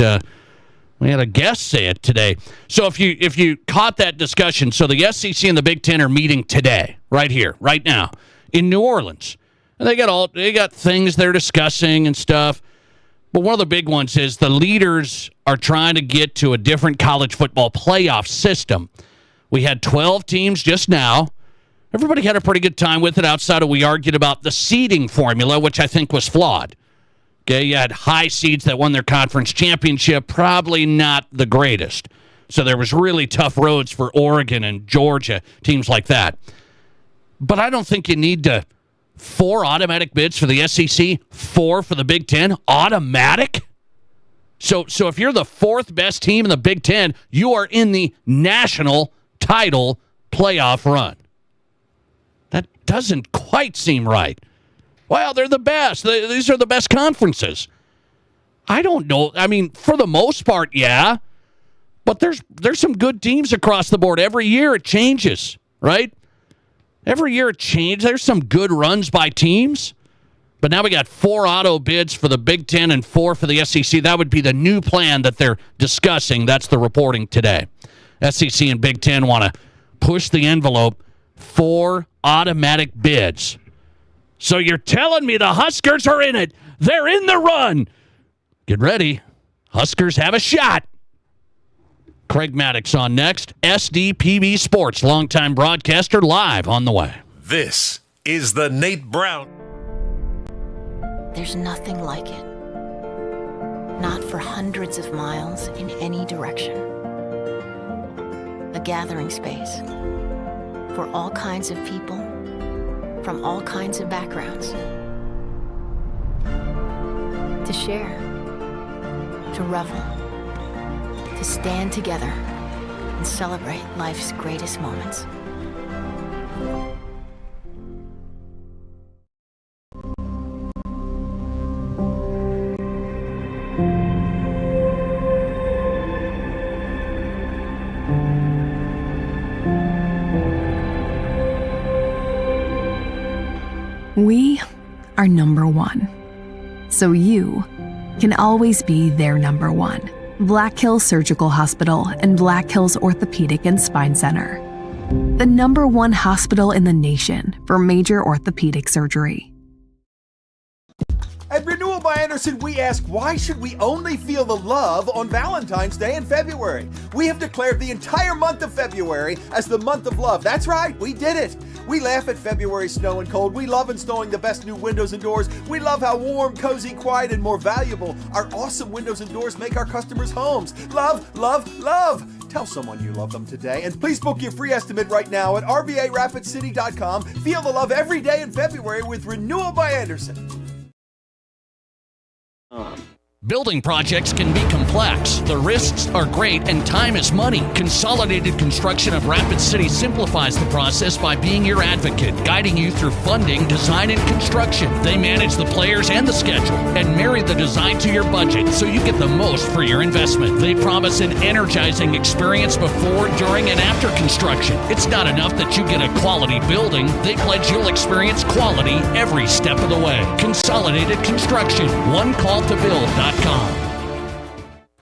we had a guest say it today. So if you caught that discussion, so the SEC and the Big Ten are meeting today, right here, right now, in New Orleans, and they got things they're discussing and stuff. But one of the big ones is the leaders are trying to get to a different college football playoff system. We had 12 teams just now. Everybody had a pretty good time with it outside of we argued about the seeding formula, which I think was flawed. Okay, you had high seeds that won their conference championship, probably not the greatest. So there was really tough roads for Oregon and Georgia, teams like that. But I don't think you need 4 automatic bids for the SEC, 4 for the Big Ten. Automatic? So if you're the 4th best team in the Big Ten, you are in the national title playoff run. That doesn't quite seem right. Well, they're the best. These are the best conferences. I don't know. I mean, for the most part, yeah. But there's some good teams across the board. Every year it changes, right? Every year it changes. There's some good runs by teams. But now we got 4 auto bids for the Big Ten and 4 for the SEC. That would be the new plan that they're discussing. That's the reporting today. SEC and Big Ten want to push the envelope. 4 automatic bids. So you're telling me the Huskers are in it. They're in the run. Get ready. Huskers have a shot. Craig Maddox on next. SDPB Sports, longtime broadcaster, live on the way. This is the Nate Brown. There's nothing like it. Not for hundreds of miles in any direction. A gathering space for all kinds of people from all kinds of backgrounds. To share, to revel, to stand together and celebrate life's greatest moments. We are number one, so you can always be their number one. Black Hills Surgical Hospital and Black Hills Orthopedic and Spine Center. The number one hospital in the nation for major orthopedic surgery. At Renewal by Anderson, we ask, why should we only feel the love on Valentine's Day in February? We have declared the entire month of February as the month of love. That's right, we did it. We laugh at February's snow and cold. We love installing the best new windows and doors. We love how warm, cozy, quiet, and more valuable our awesome windows and doors make our customers' homes. Love, love, love. Tell someone you love them today. And please book your free estimate right now at RVARapidCity.com. Feel the love every day in February with Renewal by Anderson. Building projects can be complex. The risks are great and time is money. Consolidated Construction of Rapid City simplifies the process by being your advocate, guiding you through funding, design, and construction. They manage the players and the schedule and marry the design to your budget so you get the most for your investment. They promise an energizing experience before, during, and after construction. It's not enough that you get a quality building. They pledge you'll experience quality every step of the way. Consolidated Construction. OneCallToBuild.com.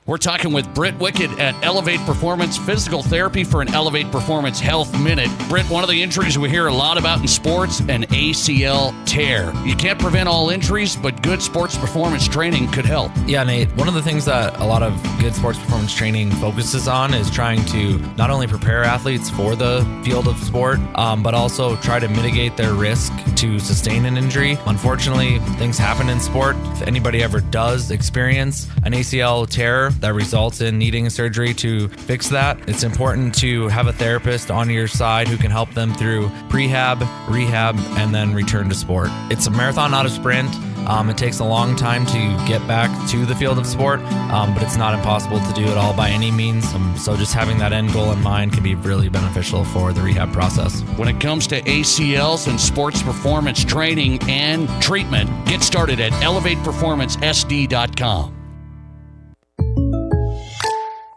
We're talking with Britt Wickett at Elevate Performance Physical Therapy for an Elevate Performance Health Minute. Britt, one of the injuries we hear a lot about in sports, an ACL tear. You can't prevent all injuries, but good sports performance training could help. Yeah, Nate, one of the things that a lot of good sports performance training focuses on is trying to not only prepare athletes for the field of sport, but also try to mitigate their risk to sustain an injury. Unfortunately, things happen in sport. If anybody ever does experience an ACL tear that results in needing a surgery to fix that, it's important to have a therapist on your side who can help them through prehab, rehab, and then return to sport. It's a marathon, not a sprint. It takes a long time to get back to the field of sport, but it's not impossible to do it all by any means. So just having that end goal in mind can be really beneficial for the rehab process. When it comes to ACLs and sports performance training and treatment, get started at ElevatePerformanceSD.com.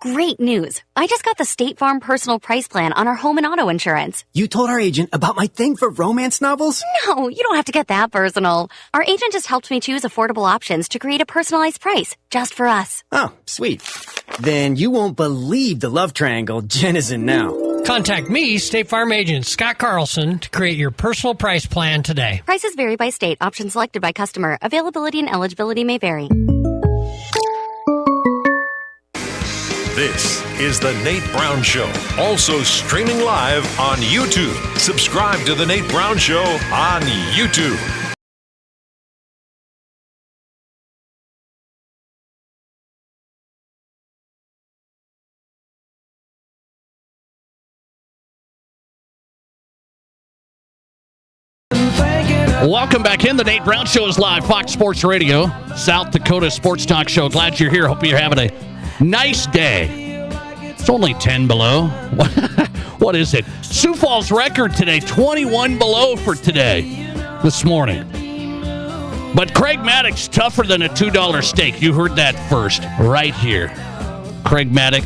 Great news. I just got the State Farm Personal Price Plan on our home and auto insurance. You told our agent about my thing for romance novels? No, you don't have to get that personal. Our agent just helped me choose affordable options to create a personalized price just for us. Oh, sweet. Then you won't believe the love triangle Jen is in now. Contact me, State Farm agent Scott Carlson, to create your personal price plan today. Prices vary by state. Options selected by customer. Availability and eligibility may vary. This is The Nate Brown Show, also streaming live on YouTube. Subscribe to The Nate Brown Show on YouTube. Welcome back in. The Nate Brown Show is live. Fox Sports Radio, South Dakota Sports Talk Show. Glad you're here. Hope you're having a nice day. It's only 10 below. What is it? Sioux Falls record today, 21 below for today, this morning. But Craig Maddox tougher than a $2 steak. You heard that first, right here. Craig Maddox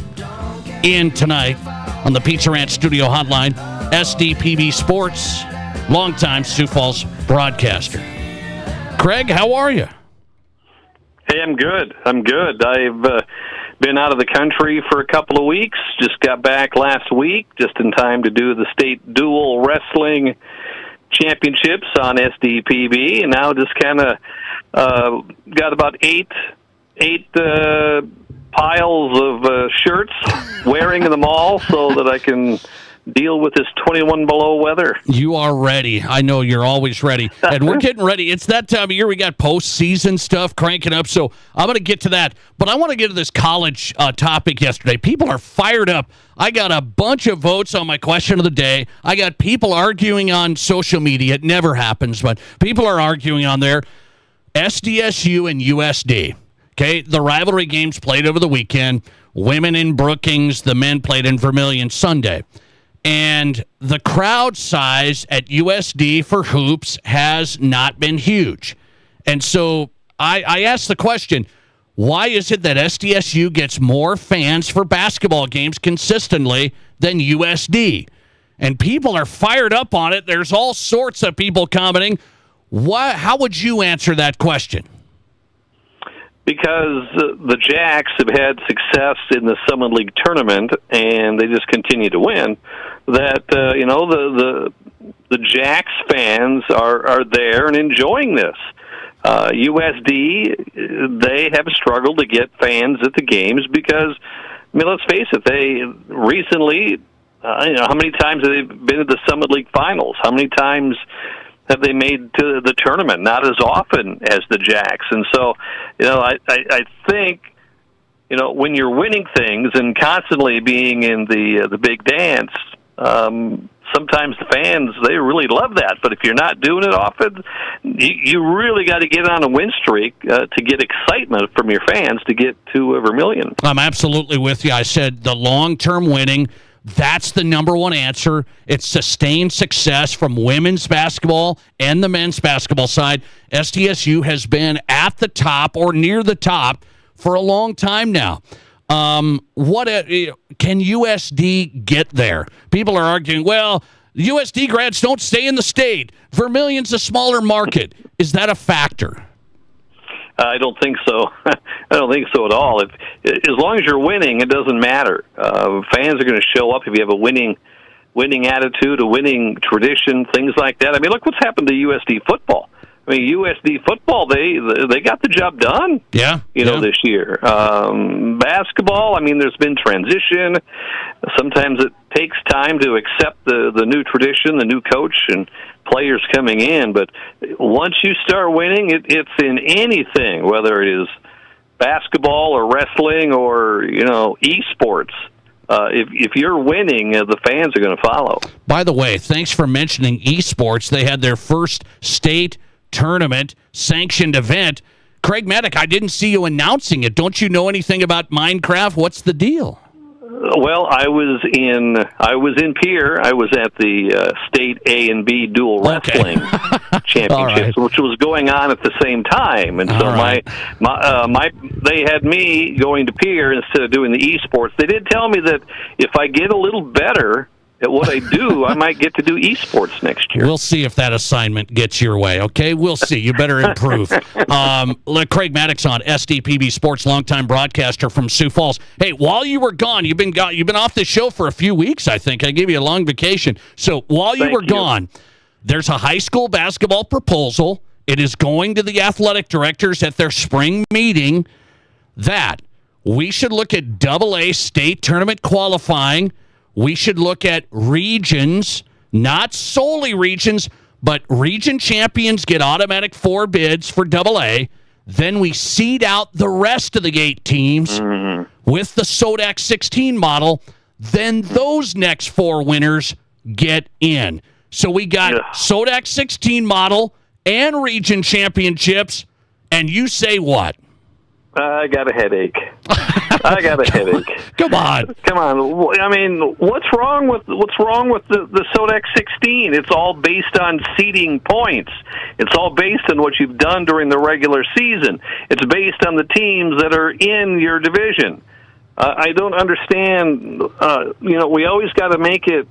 in tonight on the Pizza Ranch Studio Hotline. SDPB Sports, longtime Sioux Falls broadcaster. Craig, how are you? Hey, I'm good. I've been out of the country for a couple of weeks. Just got back last week, just in time to do the state dual wrestling championships on SDPB, and now just kind of got about eight piles of shirts, wearing them all so that I can deal with this 21 below weather. You are ready. I know you're always ready. And we're getting ready. It's that time of year. We got postseason stuff cranking up, so I'm going to get to that. But I want to get to this college topic yesterday. People are fired up. I got a bunch of votes on my question of the day. I got people arguing on social media. It never happens, but people are arguing on there. SDSU and USD. Okay, the rivalry games played over the weekend. Women in Brookings, the men played in Vermilion Sunday. And the crowd size at USD for hoops has not been huge. And so I asked the question, why is it that SDSU gets more fans for basketball games consistently than USD? And people are fired up on it. There's all sorts of people commenting. How would you answer that question? Because the Jacks have had success in the Summit League tournament, and they just continue to win. That the Jacks fans are there and enjoying this. USD, they have struggled to get fans at the games because, I mean, let's face it, they recently, how many times have they been at the Summit League finals? How many times have they made to the tournament? Not as often as the Jacks. And so, I think, when you're winning things and constantly being in the big dance, sometimes the fans, they really love that. But if you're not doing it often, you really got to get on a win streak to get excitement from your fans to get to Vermilion. I'm absolutely with you. I said the long-term winning, that's the number one answer. It's sustained success from women's basketball and the men's basketball side. SDSU has been at the top or near the top for a long time now. Can USD get there? People are arguing, well, USD grads don't stay in the state. Vermilion's a smaller market. Is that a factor? I don't think so. I don't think so at all. As long as you're winning, it doesn't matter. Fans are going to show up if you have a winning attitude, a winning tradition, things like that. I mean, look what's happened to USD football. I mean, USD football, they got the job done. Yeah, this year. Basketball, I mean, there's been transition. Sometimes it takes time to accept the new tradition, the new coach, and players coming in. But once you start winning, it's in anything, whether it is basketball or wrestling or esports. If you're winning, the fans are going to follow. By the way, thanks for mentioning esports. They had their first state tournament sanctioned event. Craig Maddox, I didn't see you announcing it. Don't you know anything about Minecraft? What's the deal? Well, I was in Pierre. I was at the state A and B dual wrestling championships, which was going on at the same time. And so they had me going to Pierre instead of doing the esports. They did tell me that if I get a little better at what I do, I might get to do esports next year. We'll see if that assignment gets your way, okay? We'll see. You better improve. Let Craig Maddox on, SDPB Sports, longtime broadcaster from Sioux Falls. Hey, while you were gone, you've been off the show for a few weeks, I think. I gave you a long vacation. So while you were gone, there's a high school basketball proposal. It is going to the athletic directors at their spring meeting that we should look at AA state tournament qualifying. We should look at regions, not solely regions, but region champions get automatic 4 bids for AA. Then we seed out the rest of the 8 teams with the SODAC 16 model. Then those next 4 winners get in. So we got SODAC 16 model and region championships, and you say what? I got a headache. I got a headache. Come on. I mean, what's wrong with the SODAC 16? It's all based on seeding points. It's all based on what you've done during the regular season. It's based on the teams that are in your division. I don't understand. We always got to make it,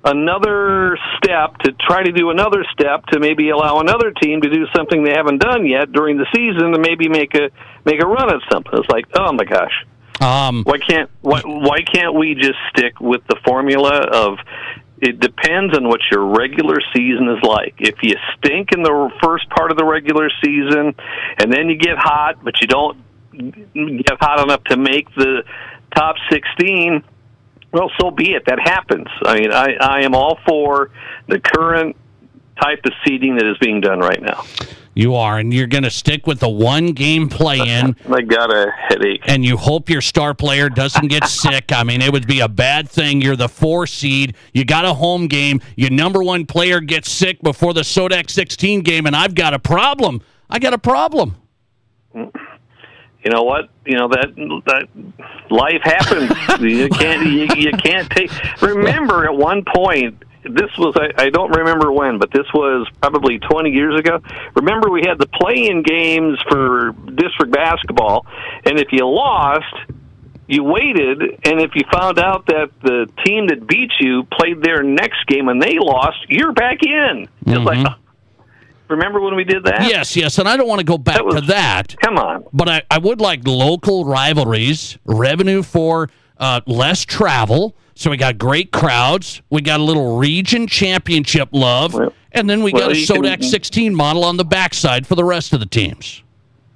another step to try to do another step to maybe allow another team to do something they haven't done yet during the season to maybe make a run at something. It's like, oh my gosh, why can't we just stick with the formula of it depends on what your regular season is like. If you stink in the first part of the regular season and then you get hot, but you don't get hot enough to make the top 16. Well, so be it. That happens. I mean, I am all for the current type of seeding that is being done right now. You are, and you're going to stick with the 1-game play-in. I got a headache. And you hope your star player doesn't get sick. I mean, it would be a bad thing. You're the 4 seed. You got a home game. Your number 1 player gets sick before the SODAC 16 game, and I've got a problem. I got a problem. You know what? That life happens. you can't take. Remember, at one point, this was I don't remember when, but this was probably 20 years ago. Remember, we had the play-in games for district basketball, and if you lost, you waited, and if you found out that the team that beat you played their next game and they lost, you're back in. It's like. Remember when we did that? Yes, and I don't want to go back to that. Come on. But I would like local rivalries, revenue for less travel, so we got great crowds, we got a little region championship love, and then we got a SODAC 16 model on the backside for the rest of the teams.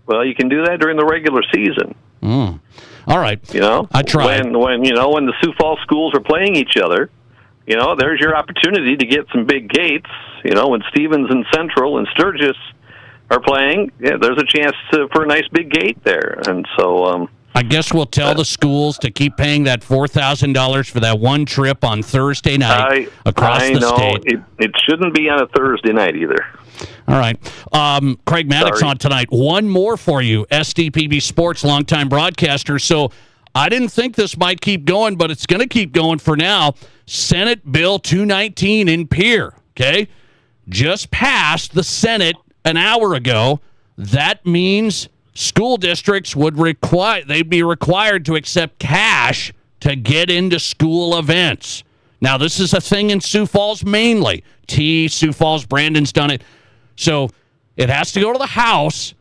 Well, you can do that during the regular season. All right. I tried. When the Sioux Falls schools are playing each other, there's your opportunity to get some big gates. When Stevens and Central and Sturgis are playing, there's a chance for a nice big gate there. And so I guess we'll tell the schools to keep paying that $4,000 for that one trip on Thursday night across the state. It shouldn't be on a Thursday night either. All right. Craig Maddox on tonight. One more for you, SDPB Sports longtime broadcaster. So I didn't think this might keep going, but it's going to keep going for now. Senate Bill 219 in Pierre, okay? Just passed the Senate an hour ago. That means school districts they'd be required to accept cash to get into school events. Now, this is a thing in Sioux Falls mainly. Sioux Falls, Brandon's done it. So it has to go to the House,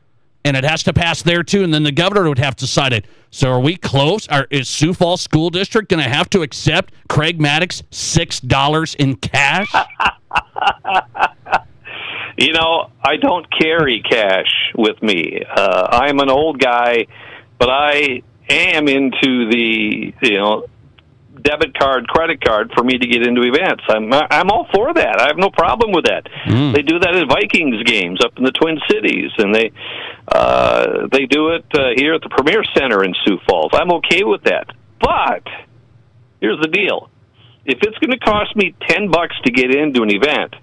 and it has to pass there too, and then the governor would have to sign it. So are we close? Is Sioux Falls School District going to have to accept Craig Maddox $6 in cash? I don't carry cash with me. I'm an old guy, but I am into the, debit card, credit card for me to get into events. I'm all for that. I have no problem with that. They do that at Vikings games up in the Twin Cities, and they do it here at the Premier Center in Sioux Falls. I'm okay with that. But here's the deal. If it's going to cost me $10 to get into an event,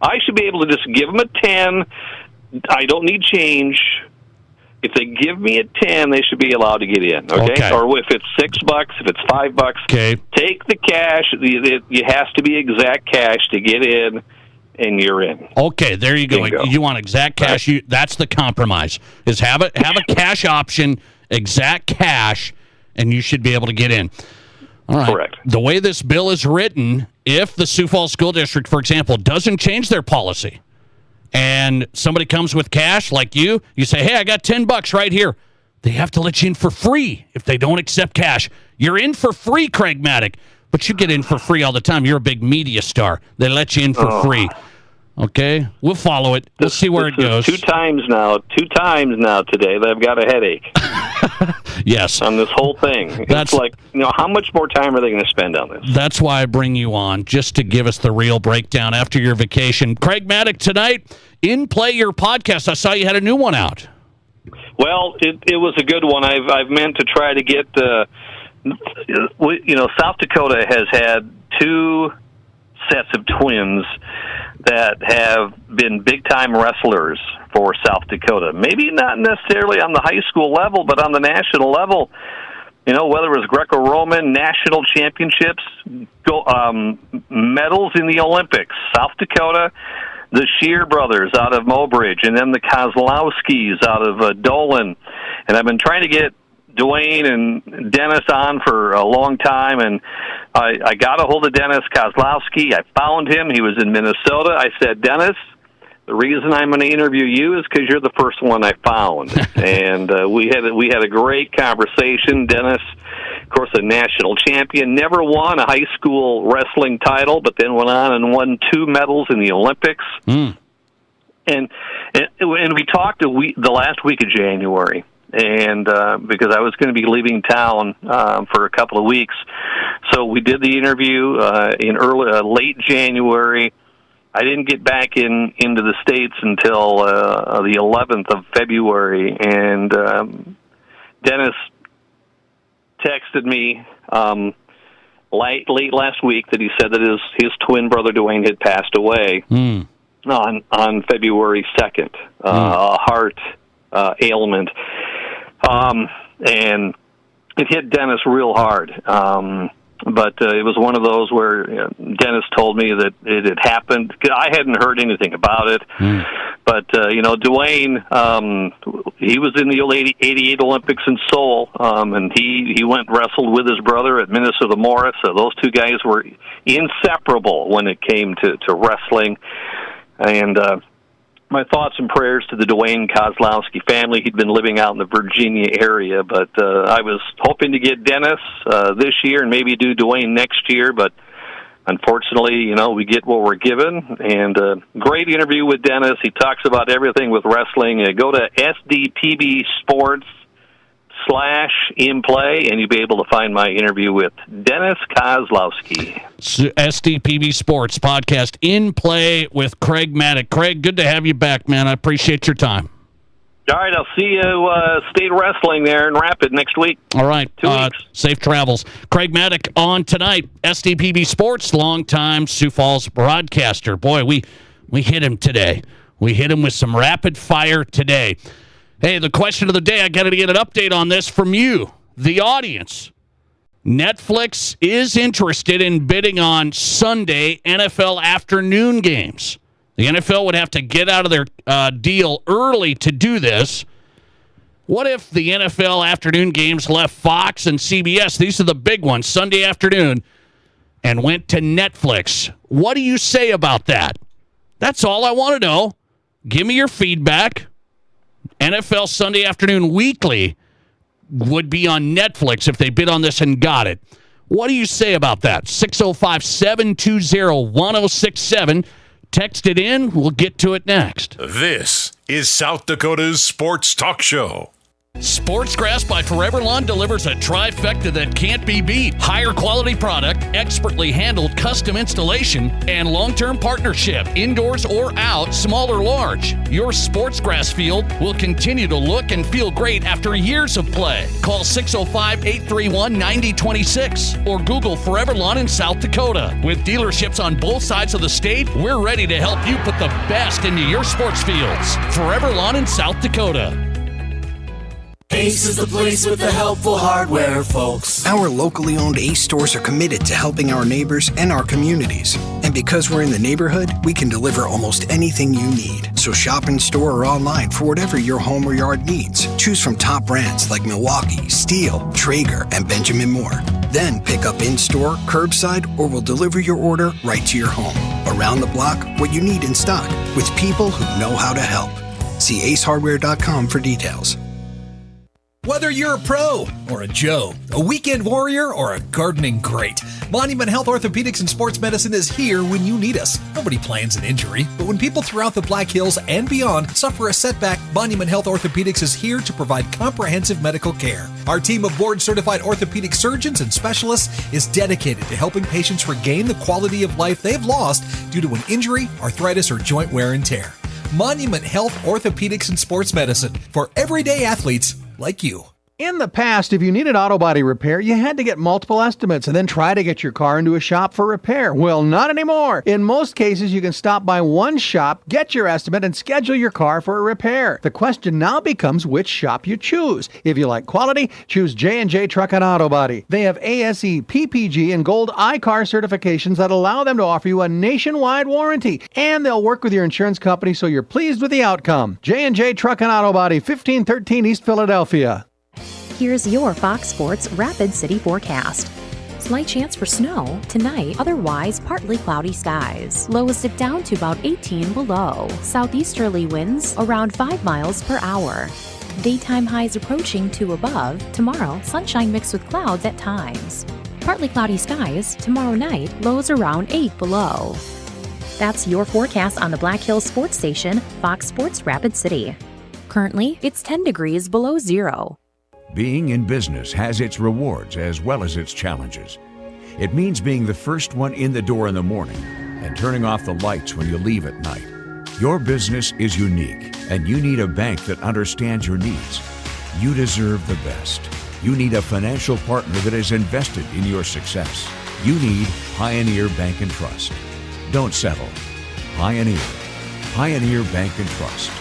I should be able to just give them a 10. I don't need change. If they give me a 10, they should be allowed to get in, okay? Or if it's $6, if it's $5, take the cash. It has to be exact cash to get in, and you're in. Okay, there you go. You want exact cash. Right. That's the compromise, is have a cash option, exact cash, and you should be able to get in. All right. Correct. The way this bill is written, if the Sioux Falls School District, for example, doesn't change their policy, and somebody comes with cash like you say, hey, I got $10 right here. They have to let you in for free if they don't accept cash. You're in for free, Craig Maddox, but you get in for free all the time. You're a big media star. They let you in for free. Okay? We'll follow it. We'll see where it goes. Two times now today that I've got a headache. Yes. On this whole thing. It's like, how much more time are they going to spend on this? That's why I bring you on, just to give us the real breakdown after your vacation. Craig Maddock tonight, In Play, your podcast. I saw you had a new one out. Well, it was a good one. I've meant to try to get, South Dakota has had 2 sets of twins that have been big-time wrestlers for South Dakota. Maybe not necessarily on the high school level, but on the national level. Whether it was Greco-Roman, national championships, medals in the Olympics. South Dakota, the Shear brothers out of Mobridge, and then the Kozlowskis out of Dolan. And I've been trying to get Dwayne and Dennis on for a long time, and I got a hold of Dennis Kozlowski. I found him. He was in Minnesota. I said, Dennis, the reason I'm going to interview you is because you're the first one I found. And we had a great conversation. Dennis, of course, a national champion, never won a high school wrestling title, but then went on and won 2 medals in the Olympics. And we talked the last week of January. And because I was going to be leaving town for a couple of weeks, so we did the interview in late January. I didn't get back into the States until the 11th of February, and Dennis texted me late last week that he said that his twin brother Dwayne had passed away on February 2nd, a heart ailment. And it hit Dennis real hard. But it was one of those where Dennis told me that it had happened. I hadn't heard anything about it. But, Dwayne, he was in the 88 Olympics in Seoul, and he went and wrestled with his brother at Minnesota Morris. So those 2 guys were inseparable when it came to wrestling. And my thoughts and prayers to the Dwayne Kozlowski family. He'd been living out in the Virginia area, but I was hoping to get Dennis this year and maybe do Dwayne next year, but unfortunately, we get what we're given. And great interview with Dennis. He talks about everything with wrestling. Go to SDPB Sports /In Play, and you'll be able to find my interview with Dennis Kozlowski. SDPB Sports podcast, In Play with Craig Maddock. Craig, good to have you back, man. I appreciate your time. All right, I'll see you state wrestling there in Rapid next week. All right. 2 weeks. Safe travels. Craig Maddock on tonight, SDPB Sports, longtime Sioux Falls broadcaster. Boy, we hit him today. We hit him with some rapid fire today. Hey, the question of the day, I got to get an update on this from you, the audience. Netflix is interested in bidding on Sunday NFL afternoon games. The NFL would have to get out of their deal early to do this. What if the NFL afternoon games left Fox and CBS, these are the big ones, Sunday afternoon, and went to Netflix? What do you say about that? That's all I want to know. Give me your feedback. NFL Sunday Afternoon Weekly would be on Netflix if they bid on this and got it. What do you say about that? 605-720-1067. Text it in. We'll get to it next. This is South Dakota's Sports Talk Show. Sports Grass by Forever Lawn delivers a trifecta that can't be beat. Higher quality product, expertly handled custom installation, and long-term partnership. Indoors or out, small or large. Your sports grass field will continue to look and feel great after years of play. Call 605-831-9026 or Google Forever Lawn in South Dakota. With dealerships on both sides of the state, we're ready to help you put the best into your sports fields. Forever Lawn in South Dakota. Ace is the place with the helpful hardware, folks. Our locally owned Ace stores are committed to helping our neighbors and our communities. And because we're in the neighborhood, we can deliver almost anything you need. So shop in store or online for whatever your home or yard needs. Choose from top brands like Milwaukee, Stihl, Traeger, and Benjamin Moore. Then pick up in-store, curbside, or we'll deliver your order right to your home. Around the block, what you need in stock, with people who know how to help. See acehardware.com for details. Whether you're a pro or a Joe, a weekend warrior or a gardening great, Monument Health Orthopedics and Sports Medicine is here when you need us. Nobody plans an injury, but when people throughout the Black Hills and beyond suffer a setback, Monument Health Orthopedics is here to provide comprehensive medical care. Our team of board-certified orthopedic surgeons and specialists is dedicated to helping patients regain the quality of life they've lost due to an injury, arthritis, or joint wear and tear. Monument Health Orthopedics and Sports Medicine for everyday athletes like you. In the past, if you needed auto body repair, you had to get multiple estimates and then try to get your car into a shop for repair. Well, not anymore. In most cases, you can stop by one shop, get your estimate, and schedule your car for a repair. The question now becomes which shop you choose. If you like quality, choose J&J Truck and Auto Body. They have ASE, PPG, and Gold iCar certifications that allow them to offer you a nationwide warranty. And they'll work with your insurance company so you're pleased with the outcome. J&J Truck and Auto Body, 1513 East Philadelphia. Here's your Fox Sports Rapid City forecast. Slight chance for snow tonight, otherwise partly cloudy skies. Lowest dip down to about 18 below. Southeasterly winds around 5 miles per hour. Daytime highs approaching to above. Tomorrow, sunshine mixed with clouds at times. Partly cloudy skies tomorrow night, lows around 8 below. That's your forecast on the Black Hills Sports Station, Fox Sports Rapid City. Currently, it's 10 degrees below zero. Being in business has its rewards as well as its challenges. It means being the first one in the door in the morning and turning off the lights when you leave at night. Your business is unique, and you need a bank that understands your needs. You deserve the best. You need a financial partner that is invested in your success. You need Pioneer Bank and Trust. Don't settle. Pioneer. Pioneer Bank and Trust.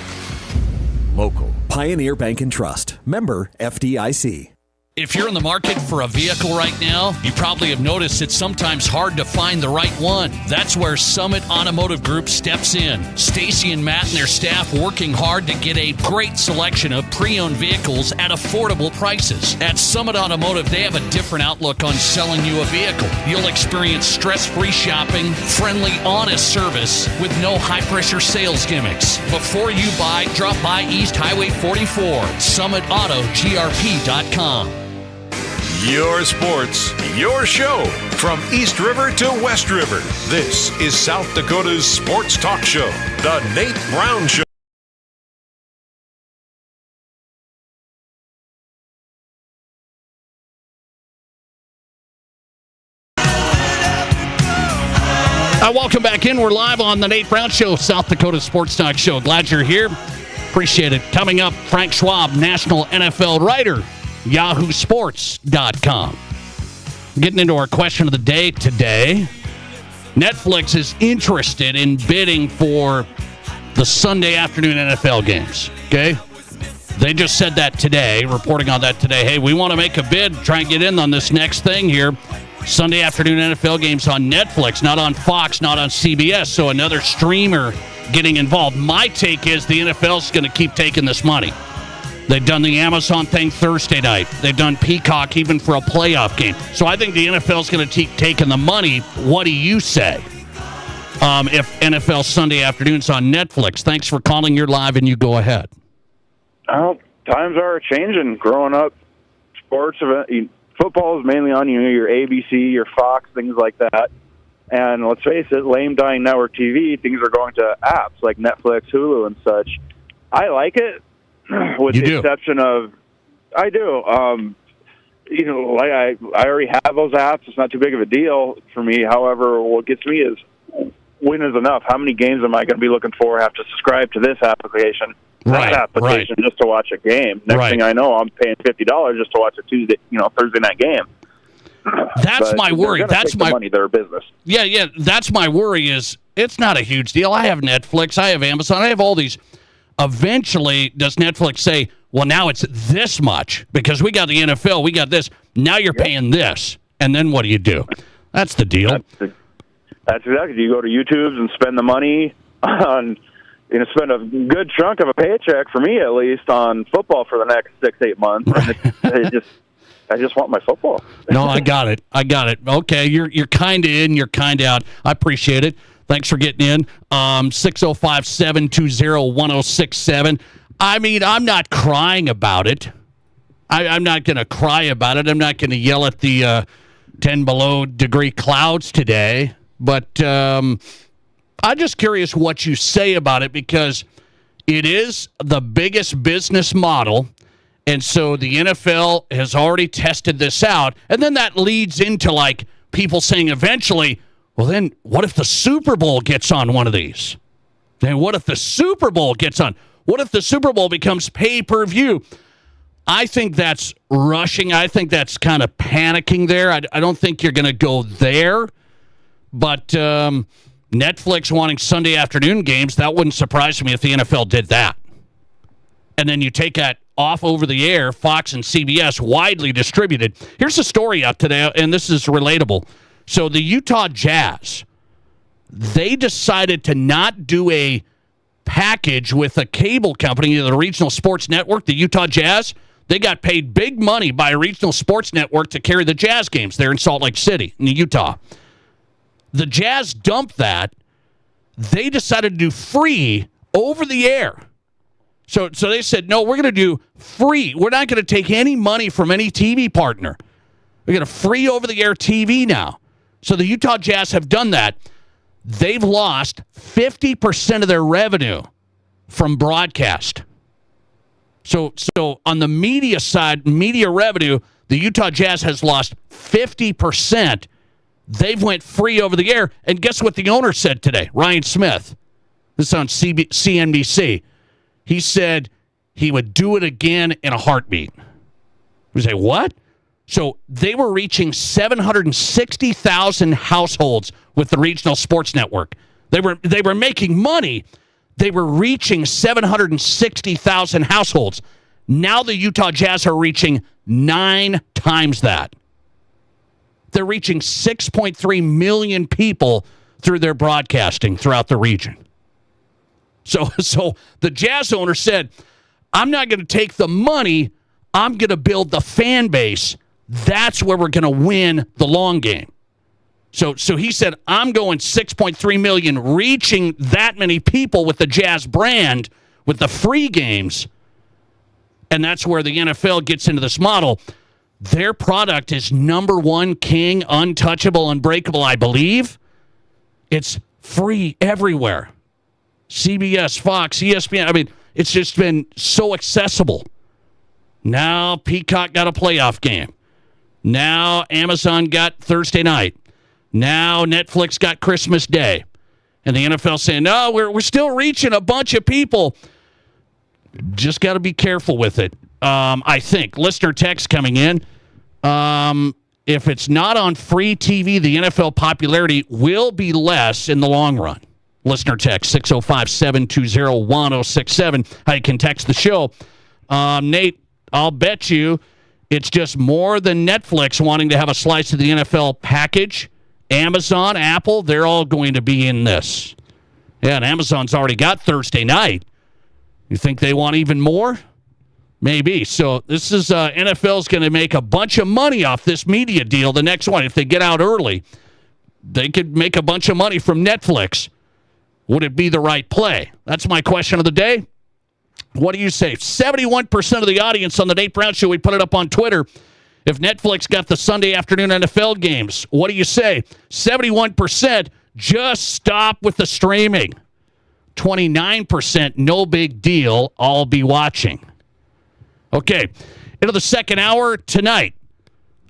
Local. Pioneer Bank and Trust. Member FDIC. If you're in the market for a vehicle right now, you probably have noticed it's sometimes hard to find the right one. That's where Summit Automotive Group steps in. Stacy and Matt and their staff working hard to get a great selection of pre-owned vehicles at affordable prices. At Summit Automotive, they have a different outlook on selling you a vehicle. You'll experience stress-free shopping, friendly, honest service with no high-pressure sales gimmicks. Before you buy, drop by East Highway 44, summitautogrp.com. Your sports, your show. From East River to West River, this is South Dakota's sports talk show, The Nate Brown Show. Welcome back in. We're live on The Nate Brown Show, South Dakota Sports Talk Show. Glad you're here. Appreciate it. Coming up, Frank Schwab, national NFL writer, yahoosports.com. Getting into our question of the day today. Netflix is interested in bidding for the Sunday afternoon NFL games. Okay? They just said that today, reporting on that today. Hey, we want to make a bid, try and get in on this next thing here. Sunday afternoon NFL games on Netflix, not on Fox, not on CBS. So another streamer getting involved. My take is the NFL's going to keep taking this money. They've done the Amazon thing Thursday night. They've done Peacock even for a playoff game. So I think the NFL's going to keep taking the money. What do you say? If NFL Sunday afternoon's on Netflix. Thanks for calling. You're live, and you go ahead. Well, times are changing. Growing up, sports football is mainly on your ABC, your Fox, things like that. And let's face it, lame dying network TV, things are going to apps like Netflix, Hulu, and such. I like it, with the exception of I do. Like I already have those apps. It's not too big of a deal for me. However, what gets me is when is enough? How many games am I going to be looking for? I have to subscribe to this application, just to watch a game. Next thing I know, I'm paying $50 just to watch a Thursday night game. That's my worry. That's my money. Their business. Yeah. That's my worry. Is it's not a huge deal. I have Netflix. I have Amazon. I have all these. Eventually, does Netflix say, "Well, now it's this much because we got the NFL, we got this. Now you're paying this," and then what do? That's the deal. That's exactly. You go to YouTube and spend the money on. Spend a good chunk of a paycheck for me at least on football for the next 6-8 months. Right. I just want my football. No, I got it. Okay, you're kind of in, you're kind of out. I appreciate it. Thanks for getting in. 605-720-1067. I mean, I'm not crying about it. I'm not going to cry about it. I'm not going to yell at the 10 below degree clouds today. But I'm just curious what you say about it, because it is the biggest business model. And so the NFL has already tested this out. And then that leads into like people saying eventually, well, then what if the Super Bowl gets on one of these? Then what if the Super Bowl gets on? What if the Super Bowl becomes pay-per-view? I think that's rushing. I think that's kind of panicking there. I don't think you're going to go there. But Netflix wanting Sunday afternoon games, that wouldn't surprise me if the NFL did that. And then you take that off over the air, Fox and CBS, widely distributed. Here's a story out today, and this is relatable. So the Utah Jazz, they decided to not do a package with a cable company, the regional sports network, the Utah Jazz. They got paid big money by a regional sports network to carry the Jazz games there in Salt Lake City, in Utah. The Jazz dumped that. They decided to do free over the air. So they said, no, we're going to do free. We're not going to take any money from any TV partner. We're going to free over-the-air TV now. So the Utah Jazz have done that. They've lost 50% of their revenue from broadcast. So on the media side, media revenue, the Utah Jazz has lost 50%. They've went free over the air. And guess what the owner said today? Ryan Smith. This is on CNBC. He said he would do it again in a heartbeat. You say, what? So they were reaching 760,000 households with the regional sports network. They were making money. They were reaching 760,000 households. Now the Utah Jazz are reaching 9 times that. They're reaching 6.3 million people through their broadcasting throughout the region. So the Jazz owner said, I'm not going to take the money. I'm going to build the fan base. That's where we're going to win the long game. So he said, I'm going 6.3 million, reaching that many people with the Jazz brand, with the free games. And that's where the NFL gets into this model. Their product is number one, king, untouchable, unbreakable, I believe. It's free everywhere. CBS, Fox, ESPN. I mean, it's just been so accessible. Now Peacock got a playoff game. Now Amazon got Thursday night. Now Netflix got Christmas Day. And the NFL saying, no, we're still reaching a bunch of people. Just got to be careful with it. I think. Listener text coming in. If it's not on free TV, the NFL popularity will be less in the long run. Listener text 605-720-1067. How you can text the show. Nate, I'll bet you it's just more than Netflix wanting to have a slice of the NFL package. Amazon, Apple, they're all going to be in this. Yeah, and Amazon's already got Thursday night. You think they want even more? Maybe. So this is NFL's going to make a bunch of money off this media deal, the next one. If they get out early, they could make a bunch of money from Netflix. Would it be the right play? That's my question of the day. What do you say? 71% of the audience on the Nate Brown Show, we put it up on Twitter. If Netflix got the Sunday afternoon NFL games, what do you say? 71%, just stop with the streaming. 29%, no big deal, I'll be watching. Okay, into the second hour tonight.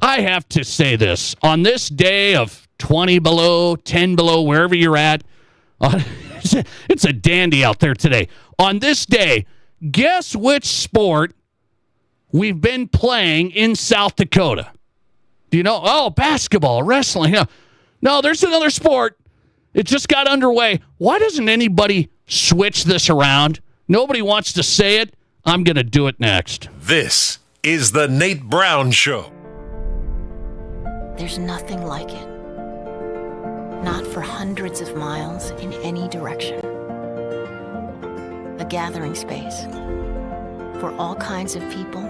I have to say this. On this day of 20 below, 10 below, wherever you're at, it's a dandy out there today. On this day, guess which sport we've been playing in South Dakota? Do you know? Oh, basketball, wrestling. No, there's another sport. It just got underway. Why doesn't anybody switch this around? Nobody wants to say it. I'm going to do it next. This is the Nate Brown Show. There's nothing like it. Not for hundreds of miles in any direction. A gathering space for all kinds of people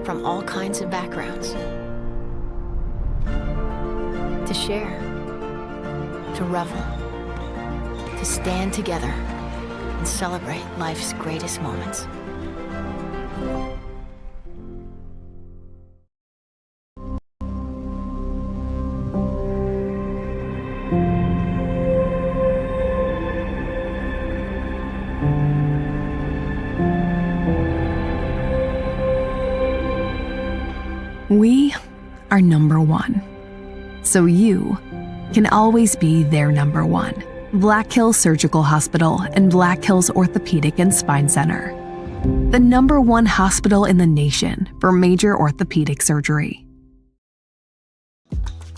from all kinds of backgrounds. To share, to revel, to stand together and celebrate life's greatest moments. We are number one. So you can always be their number one. Black Hills Surgical Hospital and Black Hills Orthopedic and Spine Center. The number one hospital in the nation for major orthopedic surgery.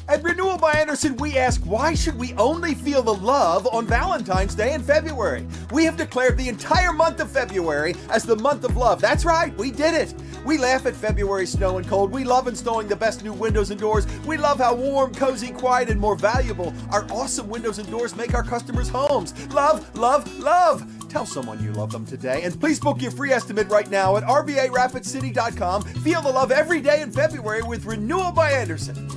At Renewal by Anderson, we ask, why should we only feel the love on Valentine's Day in February? We have declared the entire month of February as the month of love. That's right, we did it. We laugh at February snow and cold. We love installing the best new windows and doors. We love how warm, cozy, quiet, and more valuable our awesome windows and doors make our customers' homes. Love, love, love. Tell someone you love them today. And please book your free estimate right now at rbarapidcity.com. Feel the love every day in February with Renewal by Anderson.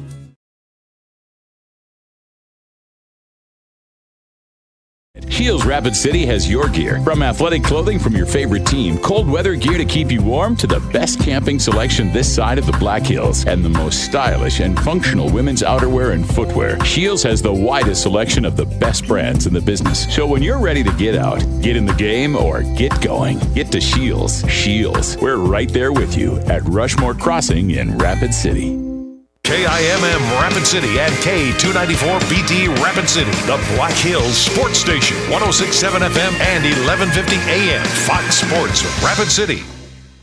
Shields Rapid City has your gear. From athletic clothing from your favorite team, cold weather gear to keep you warm, to the best camping selection this side of the Black Hills, and the most stylish and functional women's outerwear and footwear. Shields has the widest selection of the best brands in the business. So when you're ready to get out, get in the game, or get going, get to Shields. Shields, we're right there with you at Rushmore Crossing in Rapid City. KIMM Rapid City and K294BT Rapid City, the Black Hills Sports Station, 106.7 FM and 1150 AM, Fox Sports Rapid City.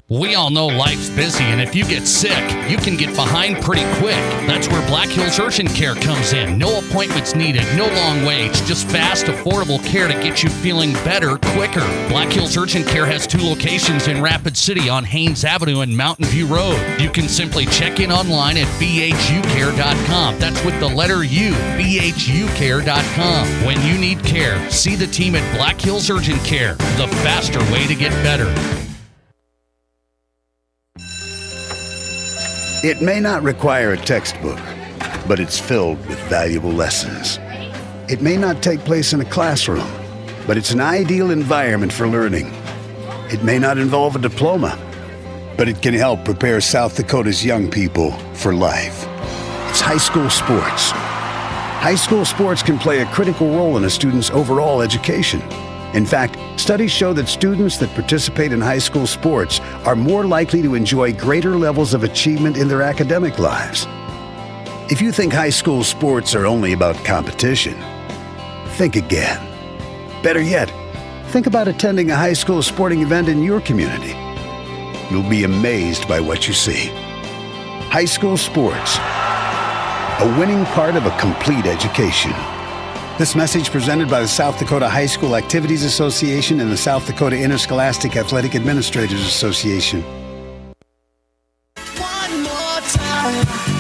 We all know life's busy, and if you get sick, you can get behind pretty quick. That's where Black Hills Urgent Care comes in. No appointments needed, no long waits, just fast, affordable care to get you feeling better quicker. Black Hills Urgent Care has 2 locations in Rapid City on Haynes Avenue and Mountain View Road. You can simply check in online at bhucare.com. That's with the letter U, bhucare.com. When you need care, see the team at Black Hills Urgent Care, the faster way to get better. It may not require a textbook, but it's filled with valuable lessons. It may not take place in a classroom, but it's an ideal environment for learning. It may not involve a diploma, but it can help prepare South Dakota's young people for life. It's high school sports. High school sports can play a critical role in a student's overall education. In fact, studies show that students that participate in high school sports are more likely to enjoy greater levels of achievement in their academic lives. If you think high school sports are only about competition, think again. Better yet, think about attending a high school sporting event in your community. You'll be amazed by what you see. High school sports, a winning part of a complete education. This message presented by the South Dakota High School Activities Association and the South Dakota Interscholastic Athletic Administrators Association.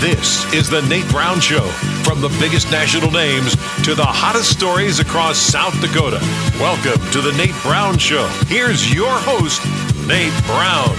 This is the Nate Brown Show. From the biggest national names to the hottest stories across South Dakota. Welcome to the Nate Brown Show. Here's your host, Nate Brown.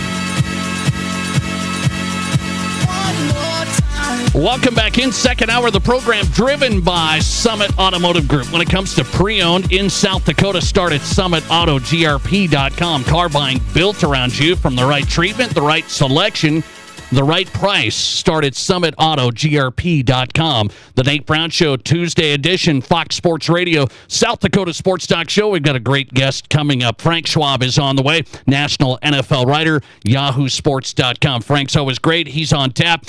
Welcome back in. Second hour of the program, driven by Summit Automotive Group. When it comes to pre-owned in South Dakota, start at SummitAutoGRP.com. Car buying built around you, from the right treatment, the right selection, the right price. Start at SummitAutoGRP.com. The Nate Brown Show, Tuesday edition, Fox Sports Radio, South Dakota Sports Talk Show. We've got a great guest coming up. Frank Schwab is on the way, national NFL writer, YahooSports.com. Frank's always great. He's on tap.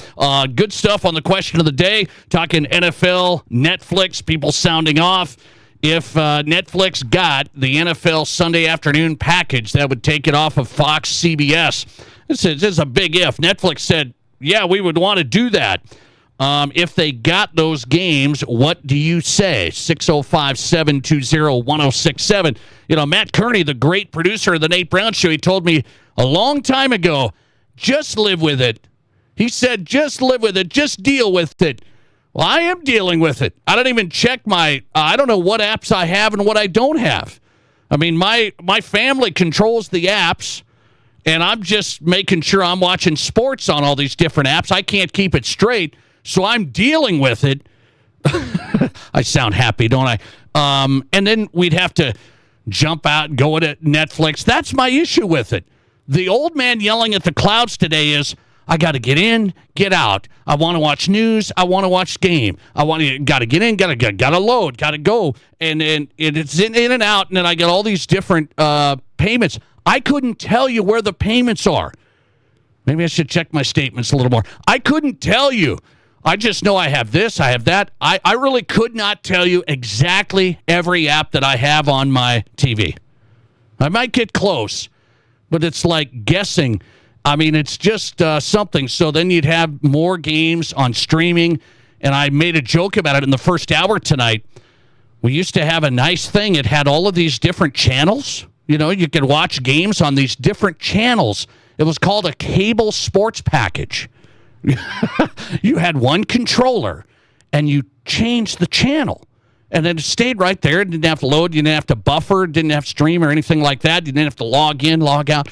Good stuff on the question of the day, talking NFL, Netflix, people sounding off. If Netflix got the NFL Sunday afternoon package, that would take it off of Fox, CBS. This is a big if. Netflix said, yeah, we would want to do that. If they got those games, what do you say? 605-720-1067. You know, Matt Kearney, the great producer of the Nate Brown Show, he told me a long time ago, just live with it. He said, just live with it. Just deal with it. Well, I am dealing with it. I don't even check I don't know what apps I have and what I don't have. I mean, my family controls the apps, and I'm just making sure I'm watching sports on all these different apps. I can't keep it straight, so I'm dealing with it. I sound happy, don't I? And then we'd have to jump out and go to Netflix. That's my issue with it. The old man yelling at the clouds today is, I got to get in, get out. I want to watch news. I want to watch game. Got to get in, got to load, got to go. And it's in and out, and then I get all these different payments. I couldn't tell you where the payments are. Maybe I should check my statements a little more. I couldn't tell you. I just know I have this, I have that. I really could not tell you exactly every app that I have on my TV. I might get close, but it's like guessing. I mean, it's just something. So then you'd have more games on streaming, and I made a joke about it in the first hour tonight. We used to have a nice thing. It had all of these different channels. You know, you could watch games on these different channels. It was called a cable sports package. You had one controller, and you changed the channel. And then it stayed right there. It didn't have to load. You didn't have to buffer. It didn't have to stream or anything like that. You didn't have to log in, log out.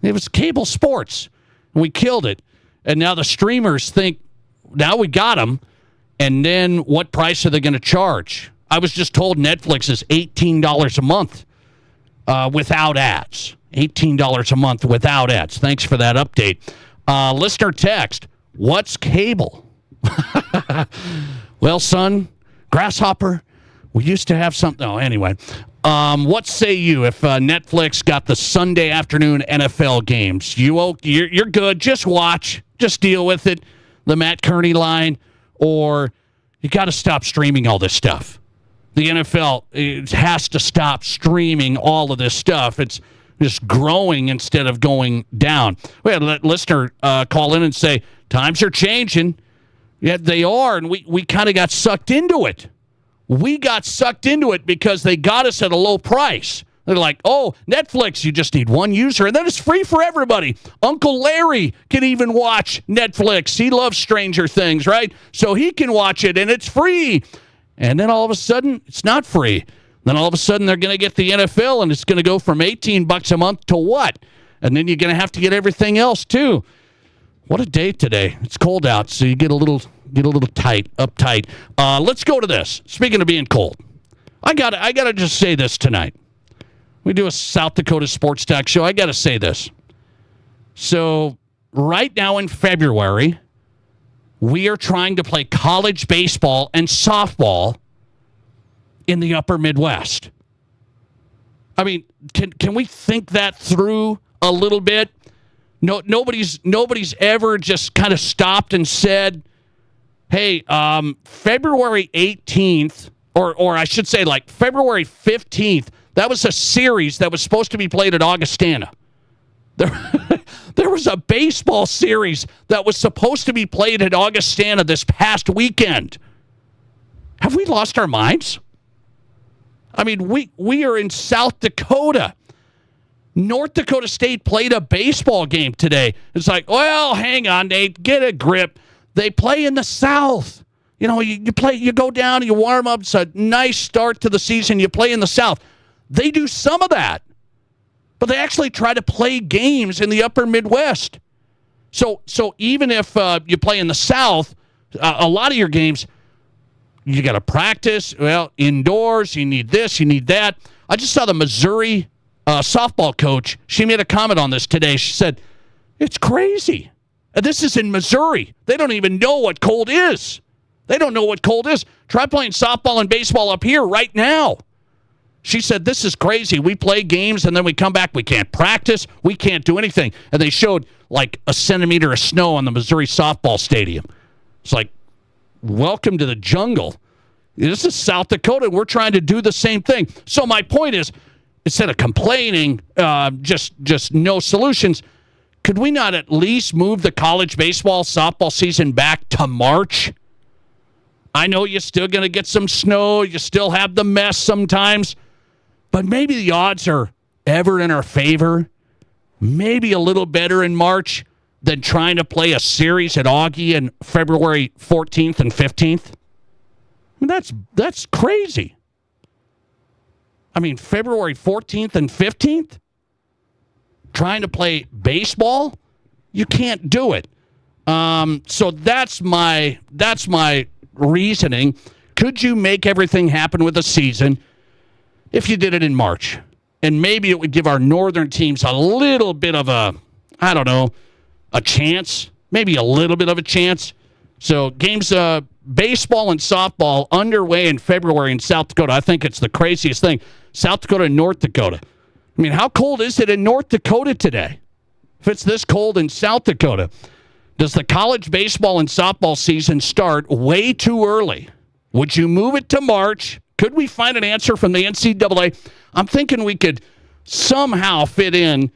It was cable sports. And we killed it. And now the streamers think, now we got them, and then what price are they going to charge? I was just told Netflix is $18 a month without ads. $18 a month without ads. Thanks for that update. Listener text, what's cable? Well, son, grasshopper, we used to have something. Oh, anyway. What say you if Netflix got the Sunday afternoon NFL games? You're good. Just watch. Just deal with it. The Matt Kearney line. Or you got to stop streaming all this stuff. The NFL has to stop streaming all of this stuff. It's just growing instead of going down. We had a listener call in and say, times are changing. Yeah, they are, and we kind of got sucked into it. We got sucked into it because they got us at a low price. They're like, oh, Netflix, you just need one user, and then it's free for everybody. Uncle Larry can even watch Netflix. He loves Stranger Things, right? So he can watch it, and it's free. And then all of a sudden, it's not free. Then all of a sudden, they're going to get the NFL, and it's going to go from $18 a month to what? And then you're going to have to get everything else, too. What a day today. It's cold out, so you get a little uptight. Let's go to this. Speaking of being cold, I gotta just say this tonight. We do a South Dakota Sports Talk show. I got to say this. So right now in February, we are trying to play college baseball and softball in the upper Midwest. I mean, can we think that through a little bit? No, nobody's ever just kind of stopped and said, hey, February 18th, or I should say like February 15th, that was a series that was supposed to be played at Augustana. There was a baseball series that was supposed to be played at Augustana this past weekend. Have we lost our minds? I mean, we are in South Dakota. North Dakota State played a baseball game today. It's like, well, hang on, Nate, get a grip. They play in the South. You know, you go down, you warm up. It's a nice start to the season. You play in the South. They do some of that, but they actually try to play games in the upper Midwest. So even if you play in the South, a lot of your games, you got to practice, well, indoors. You need this, you need that. I just saw the Missouri softball coach. She made a comment on this today. She said, it's crazy. This is in Missouri. They don't even know what cold is. They don't know what cold is. Try playing softball and baseball up here right now. She said, this is crazy. We play games, and then we come back. We can't practice. We can't do anything. And they showed like a centimeter of snow on the Missouri softball stadium. It's like, welcome to the jungle. This is South Dakota. We're trying to do the same thing. So my point is, instead of complaining, just no solutions, could we not at least move the college baseball, softball season back to March? I know you're still going to get some snow. You still have the mess sometimes. But maybe the odds are ever in our favor. Maybe a little better in March than trying to play a series at Augie in February 14th and 15th. I mean, that's crazy. I mean, February 14th and 15th? Trying to play baseball? You can't do it. So that's my reasoning. Could you make everything happen with a season if you did it in March? And maybe it would give our northern teams a little bit of a chance. Maybe a little bit of a chance. So games, baseball and softball underway in February in South Dakota. I think it's the craziest thing. South Dakota and North Dakota. I mean, how cold is it in North Dakota today? if it's this cold in South Dakota? Does the college baseball and softball season start way too early? Would you move it to March? Could we find an answer from the NCAA? I'm thinking we could somehow fit in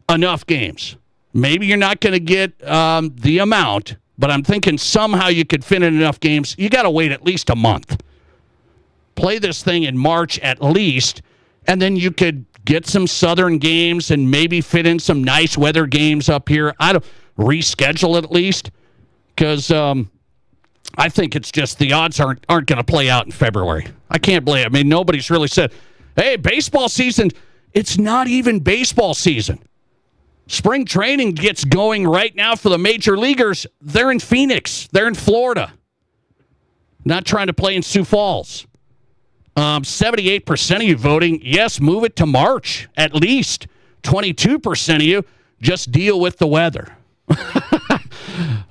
enough games. Maybe you're not going to get the amount, but I'm thinking somehow you could fit in enough games. You got to wait at least a month. Play this thing in March at least, and then you could get some southern games and maybe fit in some nice weather games up here. Reschedule it at least, because I think it's just the odds aren't going to play out in February. I can't believe it. I mean, nobody's really said, hey, baseball season, it's not even baseball season. Spring training gets going right now for the major leaguers. They're in Phoenix. They're in Florida. Not trying to play in Sioux Falls. 78% of you voting, yes, move it to March at least. 22% of you just deal with the weather.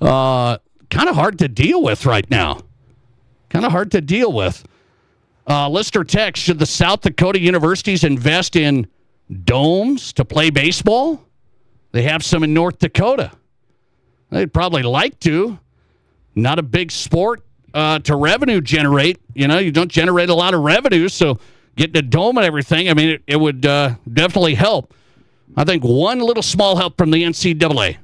Kind of hard to deal with right now. Kind of hard to deal with. Listener text, should the South Dakota universities invest in domes to play baseball? They have some in North Dakota. They'd probably like to. Not a big sport to revenue generate. You know, you don't generate a lot of revenue, so getting a dome and everything, I mean, it would definitely help. I think one little small help from the NCAA.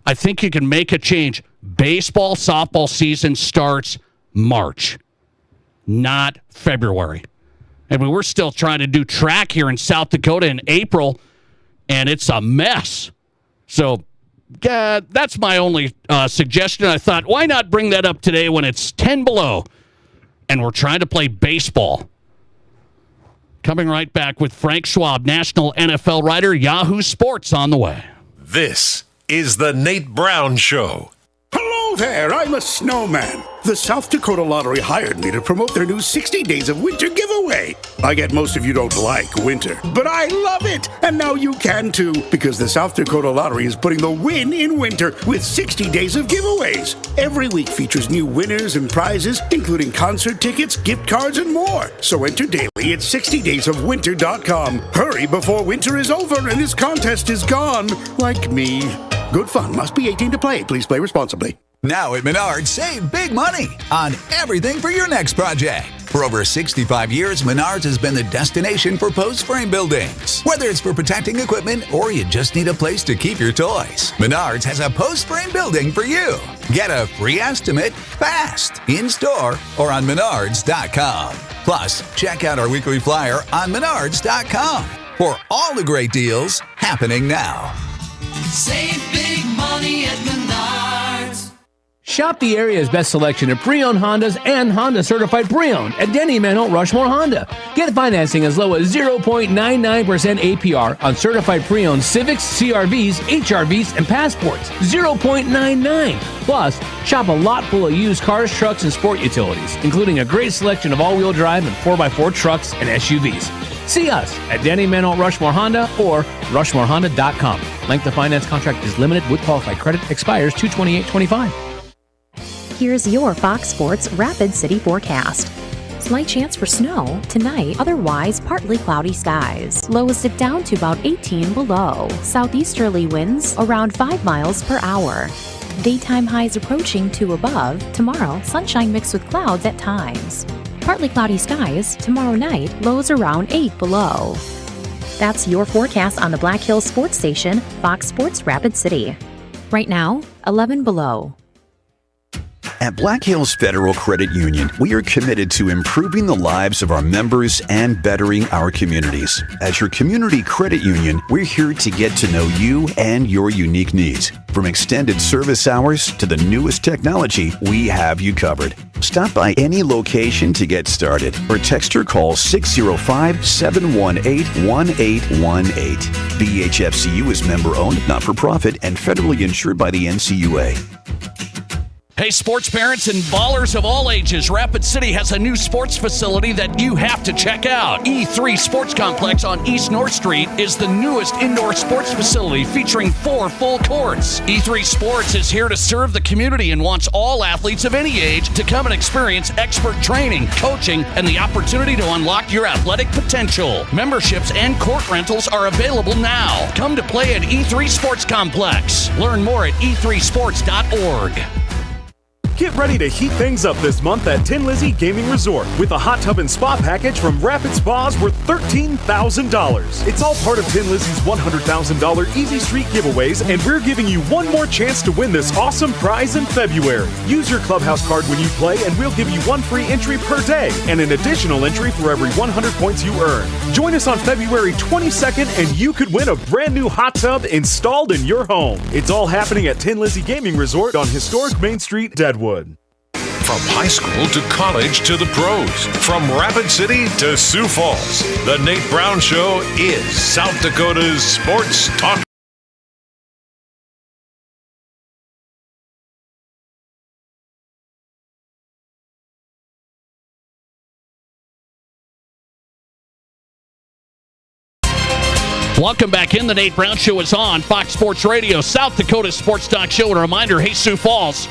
I think you can make a change. Baseball, softball season starts March, not February. I mean, we're still trying to do track here in South Dakota in April, and it's a mess. So that's my only suggestion. I thought, why not bring that up today when it's 10 below and we're trying to play baseball? Coming right back with Frank Schwab, national NFL writer, Yahoo Sports on the way. This is the Nate Brown Show. Hello there, I'm a snowman. The South Dakota Lottery hired me to promote their new 60 Days of Winter giveaway. I get most of you don't like winter, but I love it. And now you can too, because the South Dakota Lottery is putting the win in winter with 60 days of giveaways. Every week features new winners and prizes, including concert tickets, gift cards, and more. So enter daily at 60daysofwinter.com. Hurry before winter is over and this contest is gone, like me. Good fun. Must be 18 to play. Please play responsibly. Now at Menards, save big money on everything for your next project. For over 65 years, Menards has been the destination for post-frame buildings. Whether it's for protecting equipment or you just need a place to keep your toys, Menards has a post-frame building for you. Get a free estimate fast, in-store or on Menards.com. Plus, check out our weekly flyer on Menards.com for all the great deals happening now. Save big money at Menards. Shop the area's best selection of pre-owned Hondas and Honda certified pre-owned at Denny Mantle Rushmore Honda. Get financing as low as 0.99% APR on certified pre-owned Civics, CRVs, HRVs, and Passports. 0.99. Plus, shop a lot full of used cars, trucks, and sport utilities, including a great selection of all-wheel drive and 4x4 trucks and SUVs. See us at Denny Mantle Rushmore Honda or RushmoreHonda.com. Length of finance contract is limited with qualified credit. Expires 2/28/25. Here's your Fox Sports Rapid City forecast. Slight chance for snow tonight, otherwise partly cloudy skies. Lowest dip down to about 18 below. Southeasterly winds around 5 miles per hour. Daytime highs approaching to above. Tomorrow, sunshine mixed with clouds at times. Partly cloudy skies tomorrow night, lows around 8 below. That's your forecast on the Black Hills Sports Station, Fox Sports Rapid City. Right now, 11 below. At Black Hills Federal Credit Union, we are committed to improving the lives of our members and bettering our communities. As your community credit union, we're here to get to know you and your unique needs. From extended service hours to the newest technology, we have you covered. Stop by any location to get started or text or call 605-718-1818. BHFCU is member-owned, not-for-profit, and federally insured by the NCUA. Hey, sports parents and ballers of all ages, Rapid City has a new sports facility that you have to check out. E3 Sports Complex on East North Street is the newest indoor sports facility featuring 4 full courts. E3 Sports is here to serve the community and wants all athletes of any age to come and experience expert training, coaching, and the opportunity to unlock your athletic potential. Memberships and court rentals are available now. Come to play at E3 Sports Complex. Learn more at e3sports.org. Get ready to heat things up this month at Tin Lizzy Gaming Resort with a hot tub and spa package from Rapid Spas worth $13,000. It's all part of Tin Lizzy's $100,000 Easy Street giveaways, and we're giving you one more chance to win this awesome prize in February. Use your Clubhouse card when you play, and we'll give you 1 free entry per day and an additional entry for every 100 points you earn. Join us on February 22nd, and you could win a brand new hot tub installed in your home. It's all happening at Tin Lizzy Gaming Resort on historic Main Street, Deadwood. From high school to college to the pros, from Rapid City to Sioux Falls, the Nate Brown Show is South Dakota's sports talk. Welcome back in. The Nate Brown Show is on Fox Sports Radio, South Dakota Sports Talk Show. And a reminder, hey, Sioux Falls,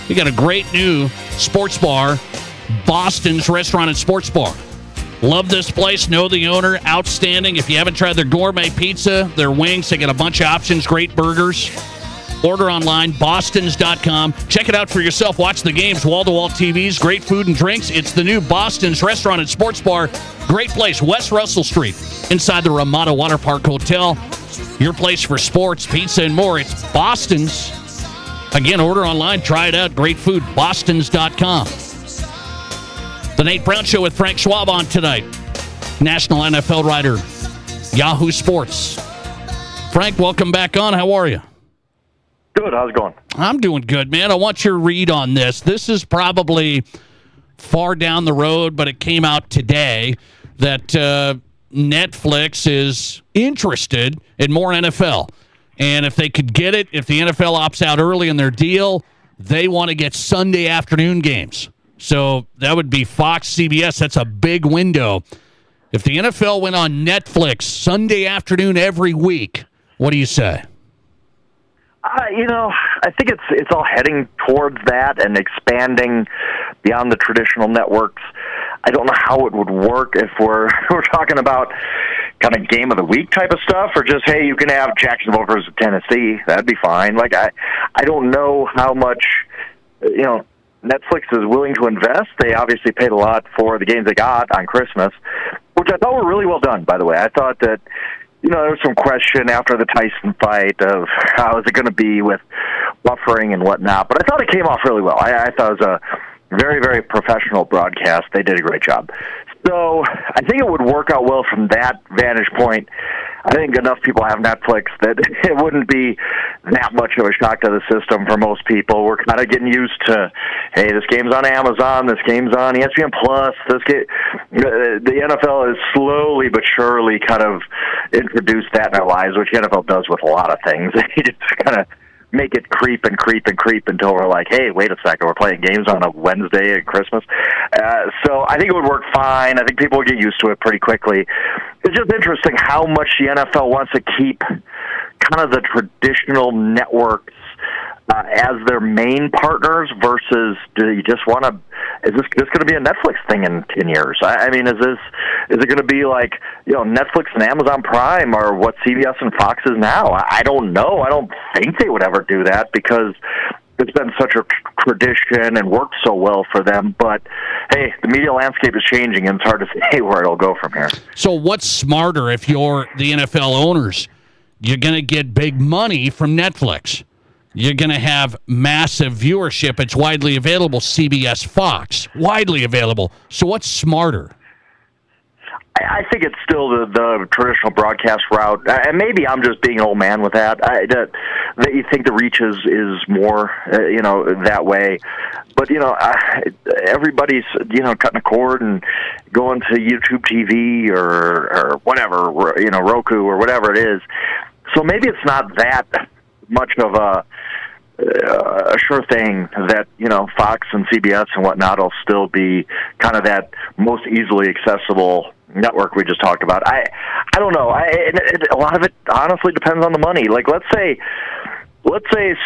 we got a great new sports bar, Boston's Restaurant and Sports Bar. Love this place. Know the owner. Outstanding. If you haven't tried their gourmet pizza, their wings, they got a bunch of options, great burgers. Order online, bostons.com. Check it out for yourself. Watch the games, wall-to-wall TVs, great food and drinks. It's the new Boston's Restaurant and Sports Bar. Great place, West Russell Street, inside the Ramada Water Park Hotel. Your place for sports, pizza, and more. It's Boston's. Again, order online, try it out. Great food, bostons.com. The Nate Brown Show with Frank Schwab on tonight. National NFL writer, Yahoo Sports. Frank, welcome back on. How are you? Good. How's it going? I'm doing good, man. I want your read on this. This is probably far down the road, but it came out today that Netflix is interested in more NFL. And if they could get it, if the NFL opts out early in their deal, they want to get Sunday afternoon games. So that would be Fox, CBS. That's a big window. If the NFL went on Netflix Sunday afternoon every week, what do you say? I think it's all heading towards that and expanding beyond the traditional networks. I don't know how it would work if we're talking about kind of game of the week type of stuff, or just, hey, you can have Jacksonville versus Tennessee. That'd be fine. Like, I don't know how much, Netflix is willing to invest. They obviously paid a lot for the games they got on Christmas, which I thought were really well done, by the way. I thought that, there was some question after the Tyson fight of how is it going to be with buffering and whatnot, but I thought it came off really well. I thought it was a very, very professional broadcast. They did a great job. So I think it would work out well from that vantage point. I think enough people have Netflix that it wouldn't be that much of a shock to the system for most people. We're kind of getting used to, hey, this game's on Amazon, this game's on ESPN Plus. The NFL has slowly but surely kind of introduced that in our lives, which the NFL does with a lot of things. They just kind of make it creep and creep and creep until we're like, hey, wait a second, we're playing games on a Wednesday at Christmas. So I think it would work fine. I think people would get used to it pretty quickly. It's just interesting how much the NFL wants to keep kind of the traditional networks as their main partners versus do you just want to, is this just going to be a Netflix thing in 10 years? I mean, is it going to be like, Netflix and Amazon Prime or what CBS and Fox is now? I don't know. I don't think they would ever do that because it's been such a tradition and worked so well for them. But, hey, the media landscape is changing, and it's hard to say where it'll go from here. So what's smarter if you're the NFL owners? You're going to get big money from Netflix. You're going to have massive viewership. It's widely available. CBS, Fox, widely available. So what's smarter? I think it's still the traditional broadcast route, and maybe I'm just being an old man with that. That you think the reach is more, that way. But everybody's cutting a cord and going to YouTube TV or whatever, Roku or whatever it is. So maybe it's not that much of a sure thing that, Fox and CBS and whatnot will still be kind of that most easily accessible network we just talked about. I don't know. A lot of it honestly depends on the money. Like, let's say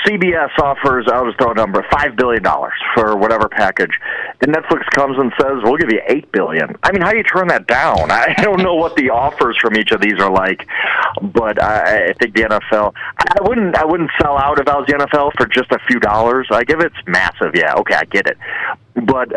CBS offers, I'll just throw a number, $5 billion for whatever package, and Netflix comes and says, we'll give you $8 billion. I mean, how do you turn that down? I don't know what the offers from each of these are like, but I think the NFL, I wouldn't sell out if I was the NFL for just a few dollars. Like, if it's massive, yeah, okay, I get it. But,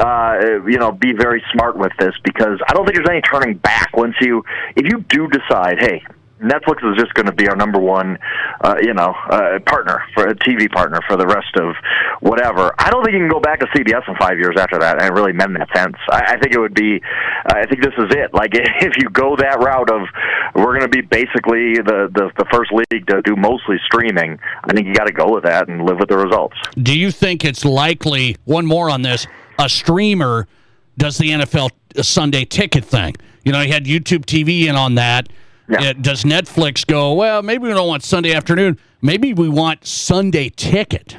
be very smart with this, because I don't think there's any turning back if you do decide, hey, Netflix is just going to be our number one, partner, for a TV partner for the rest of whatever. I don't think you can go back to CBS in 5 years after that and really mend that fence. I think it would be, I think this is it. Like, if you go that route of, we're going to be basically the first league to do mostly streaming, I think you got to go with that and live with the results. Do you think it's likely, one more on this, a streamer does the NFL Sunday ticket thing? You had YouTube TV in on that. Yeah. Does Netflix go, well, maybe we don't want Sunday afternoon. Maybe we want Sunday ticket.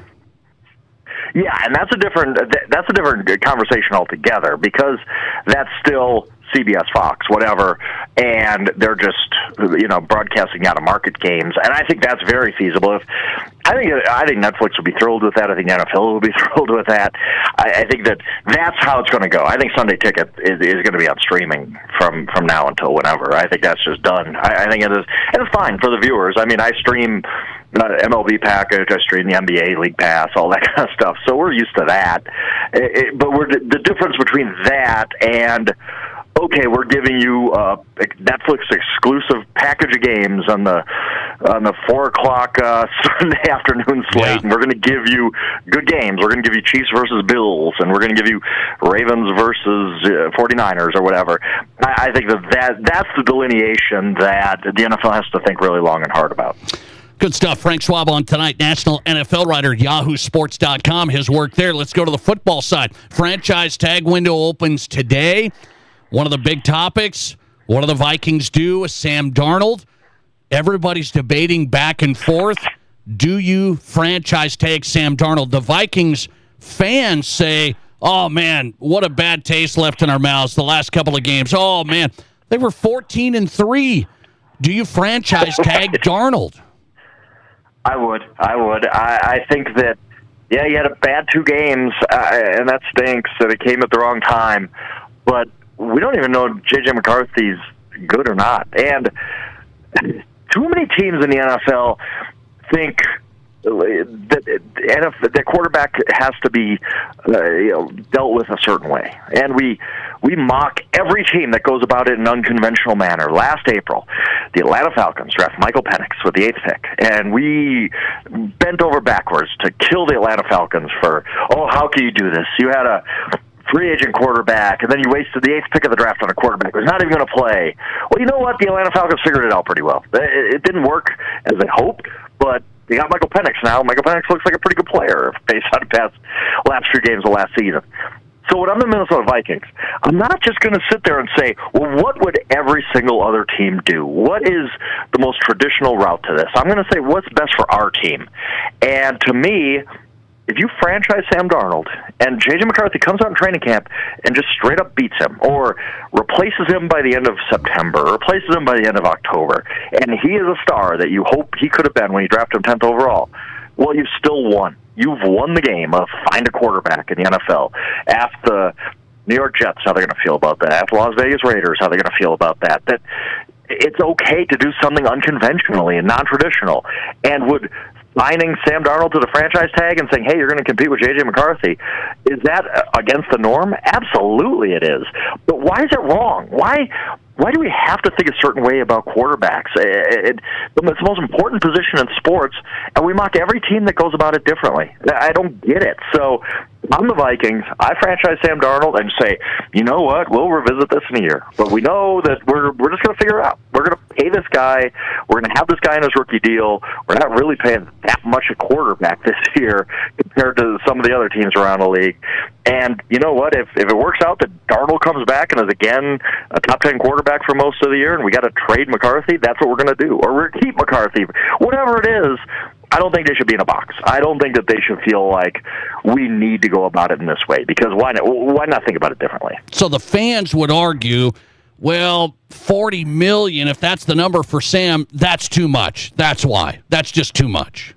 Yeah, and that's a different conversation altogether, because that's still CBS, Fox, whatever, and they're just broadcasting out of market games, and I think that's very feasible. I think Netflix would be thrilled with that. I think the NFL would be thrilled with that. I think that's how it's going to go. I think Sunday Ticket is going to be on streaming from now until whenever. I think that's just done. I think it is, and it's fine for the viewers. I mean, I stream MLB package, I stream the NBA League Pass, all that kind of stuff. So we're used to that. But the difference between that and, okay, we're giving you a Netflix exclusive package of games on the 4:00 Sunday afternoon slate, and we're going to give you good games. We're going to give you Chiefs versus Bills, and we're going to give you Ravens versus 49ers or whatever. I think that's the delineation that the NFL has to think really long and hard about. Good stuff. Frank Schwab on tonight, national NFL writer, yahoosports.com. His work there. Let's go to the football side. Franchise tag window opens today. One of the big topics, what do the Vikings do with Sam Darnold? Everybody's debating back and forth. Do you franchise tag Sam Darnold? The Vikings fans say, oh, man, what a bad taste left in our mouths the last couple of games. Oh, man, they were 14-3. Do you franchise tag Darnold? I would. I think that, yeah, he had a bad 2 games, and that stinks that it came at the wrong time. But we don't even know if J.J. McCarthy's good or not. And too many teams in the NFL think that the quarterback has to be dealt with a certain way. And we mock every team that goes about it in an unconventional manner. Last April, the Atlanta Falcons drafted Michael Penix with the 8th pick, and we bent over backwards to kill the Atlanta Falcons for, how can you do this? You had a free agent quarterback, and then you wasted the 8th pick of the draft on a quarterback who's not even going to play. Well, you know what? The Atlanta Falcons figured it out pretty well. It didn't work as they hoped, but they got Michael Penix now. Michael Penix looks like a pretty good player based on the last few games of last season. So when I'm the Minnesota Vikings, I'm not just going to sit there and say, well, what would every single other team do? What is the most traditional route to this? I'm going to say, what's best for our team? And to me, if you franchise Sam Darnold and J.J. McCarthy comes out in training camp and just straight up beats him or replaces him by the end of September, replaces him by the end of October, and he is a star that you hope he could have been when you drafted him 10th overall, well, you've still won. You've won the game of find a quarterback in the NFL. Ask the New York Jets how they're going to feel about that. Ask the Las Vegas Raiders how they're going to feel about that. That it's okay to do something unconventionally and non-traditional. And would signing Sam Darnold to the franchise tag and saying, hey, you're going to compete with J.J. McCarthy, is that against the norm? Absolutely it is. But why is it wrong? Why do we have to think a certain way about quarterbacks? It's the most important position in sports, and we mock every team that goes about it differently. I don't get it. So I'm the Vikings. I franchise Sam Darnold and say, you know what? We'll revisit this in a year. But we know that we're just going to figure it out. We're going to pay this guy. We're going to have this guy in his rookie deal. We're not really paying that much a quarterback this year compared to some of the other teams around the league. And you know what? If it works out that Darnold comes back and is again a top 10 quarterback for most of the year and we got to trade McCarthy, that's what we're going to do. Or we're going to keep McCarthy. Whatever it is, I don't think they should be in a box. I don't think that they should feel like we need to go about it in this way, because why not think about it differently? So the fans would argue, well, $40 million, if that's the number for Sam, that's too much. That's why. That's just too much.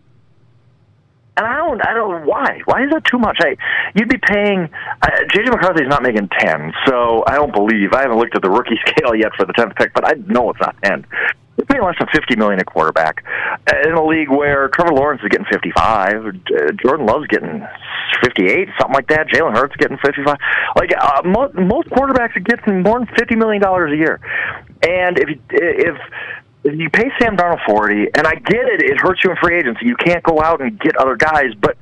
And I don't. Why? Why is that too much? You'd be paying. J.J. McCarthy's not making 10, so I don't believe. I haven't looked at the rookie scale yet for the 10th pick, but I know it's not 10. They're paying less than $50 million a quarterback in a league where Trevor Lawrence is getting 55, Jordan Love's getting 58, something like that. Jalen Hurts getting 55. Like most quarterbacks are getting more than $50 million a year, and if you pay Sam Darnold 40, and I get it, it hurts you in free agency. You can't go out and get other guys, but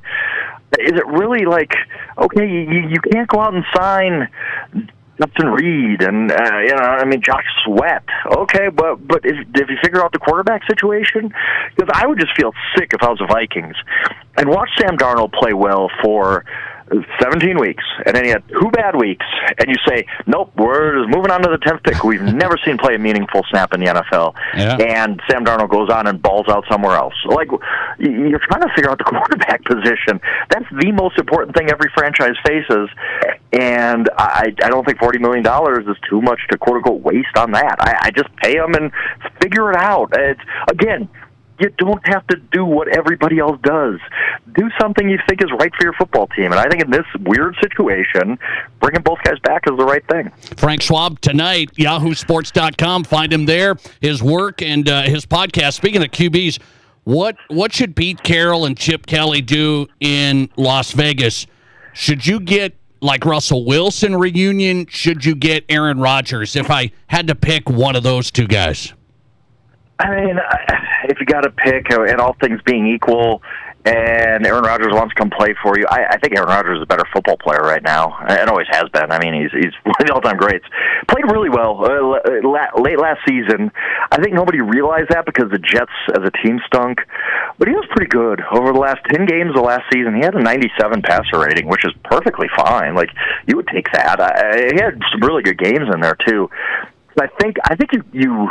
is it really like, okay, you can't go out and sign Justin Reed and Josh Sweat. Okay, but if you figure out the quarterback situation, because I would just feel sick if I was the Vikings and watch Sam Darnold play well for 17 weeks, and then he had 2 bad weeks, and you say, nope, we're just moving on to the 10th pick. We've never seen play a meaningful snap in the NFL, and Sam Darnold goes on and balls out somewhere else. Like, you're trying to figure out the quarterback position. That's the most important thing every franchise faces, and I don't think $40 million is too much to quote-unquote waste on that. I just pay them and figure it out. Again, you don't have to do what everybody else does. Do something you think is right for your football team. And I think in this weird situation, bringing both guys back is the right thing. Frank Schwab tonight, yahoosports.com. Find him there, his work and his podcast. Speaking of QBs, what should Pete Carroll and Chip Kelly do in Las Vegas? Should you get like Russell Wilson reunion? Should you get Aaron Rodgers? If I had to pick one of those two guys. I mean, if you got to pick, and all things being equal, and Aaron Rodgers wants to come play for you, I think Aaron Rodgers is a better football player right now, and always has been. I mean, he's one of the all-time greats. Played really well late last season. I think nobody realized that because the Jets as a team stunk, but he was pretty good. Over the last 10 games of last season, he had a 97 passer rating, which is perfectly fine. Like, you would take that. He had some really good games in there, too. I think you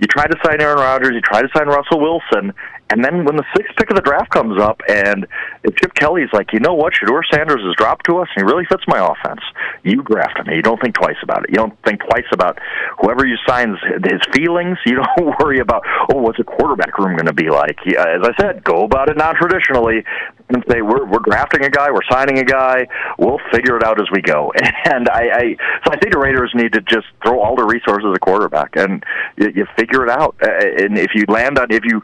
try to sign Aaron Rodgers, you try to sign Russell Wilson, and then when the 6th pick of the draft comes up, and if Chip Kelly's like, you know what, Shedeur Sanders has dropped to us, and he really fits my offense, you draft him. You don't think twice about it. You don't think twice about whoever you sign's his feelings. You don't worry about, what's a quarterback room going to be like? As I said, go about it non-traditionally and say, we're drafting a guy, we're signing a guy, we'll figure it out as we go. And so I think the Raiders need to just throw all the resources at quarterback, and you figure it out. And if you land on, if you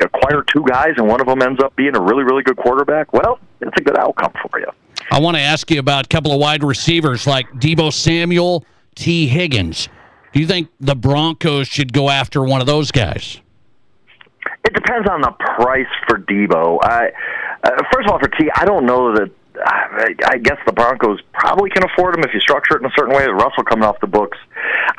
acquire 2 guys and one of them ends up being a really, really good quarterback, well, that's a good outcome for you. I want to ask you about a couple of wide receivers like Deebo Samuel, T. Higgins. Do you think the Broncos should go after one of those guys? It depends on the price for Deebo. First of all, for T, I don't know that. I guess the Broncos probably can afford him if you structure it in a certain way. Russell coming off the books.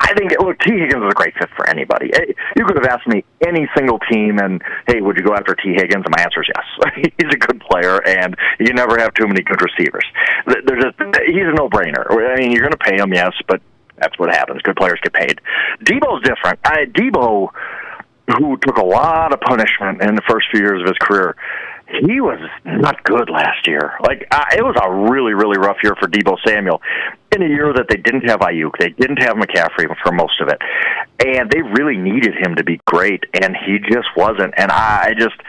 I think, look, T. Higgins is a great fit for anybody. You could have asked me any single team, and, hey, would you go after T. Higgins? And my answer is yes. He's a good player, and you never have too many good receivers. He's a no-brainer. I mean, you're going to pay him, yes, but that's what happens. Good players get paid. Debo's different. Debo, who took a lot of punishment in the first few years of his career, he was not good last year. It was a really, really rough year for Deebo Samuel. In a year that they didn't have Ayuk, they didn't have McCaffrey for most of it, and they really needed him to be great, and he just wasn't. And I just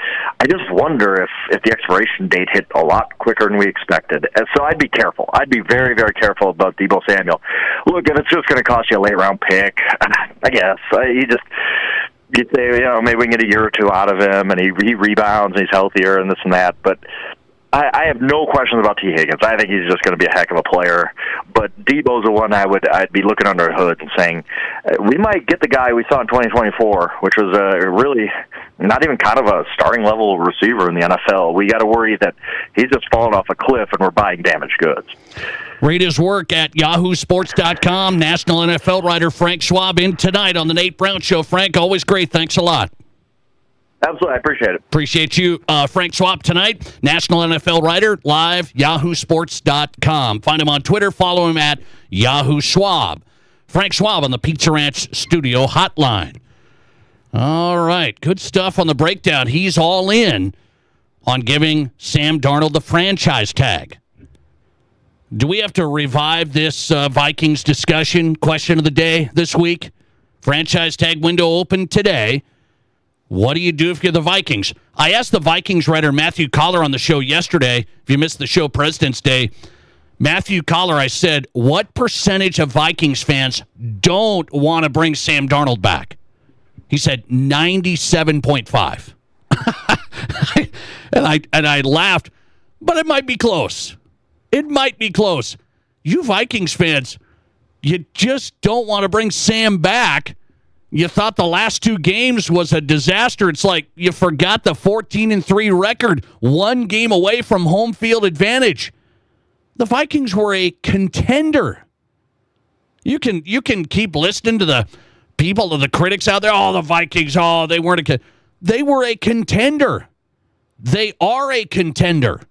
wonder if the expiration date hit a lot quicker than we expected. And so I'd be careful. I'd be very, very careful about Deebo Samuel. Look, if it's just going to cost you a late-round pick, I guess you'd say, maybe we can get a year or 2 out of him, and he rebounds, and he's healthier, and this and that. But I have no questions about T. Higgins. I think he's just going to be a heck of a player. But Debo's the one I'd be looking under the hood and saying, we might get the guy we saw in 2024, which was really not even kind of a starting level receiver in the NFL. We got to worry that he's just fallen off a cliff and we're buying damaged goods. Read his work at yahoosports.com. National NFL writer Frank Schwab in tonight on the Nate Brown Show. Frank, always great. Thanks a lot. Absolutely. I appreciate it. Appreciate you. Frank Schwab tonight, National NFL writer, live, yahoosports.com. Find him on Twitter. Follow him at Yahoo Schwab. Frank Schwab on the Pizza Ranch Studio Hotline. All right. Good stuff on the breakdown. He's all in on giving Sam Darnold the franchise tag. Do we have to revive this Vikings discussion? Question of the day this week. Franchise tag window open today. What do you do if you're the Vikings? I asked the Vikings writer Matthew Collar on the show yesterday. If you missed the show President's Day, Matthew Collar, I said, what percentage of Vikings fans don't want to bring Sam Darnold back? He said 97.5. and I laughed, but it might be close. It might be close. You Vikings fans, you just don't want to bring Sam back. You thought the last 2 games was a disaster. It's like you forgot the 14-3 record, 1 game away from home field advantage. The Vikings were a contender. You can keep listening to the people, to the critics out there. Oh, the Vikings, they weren't they were a contender. They are a contender.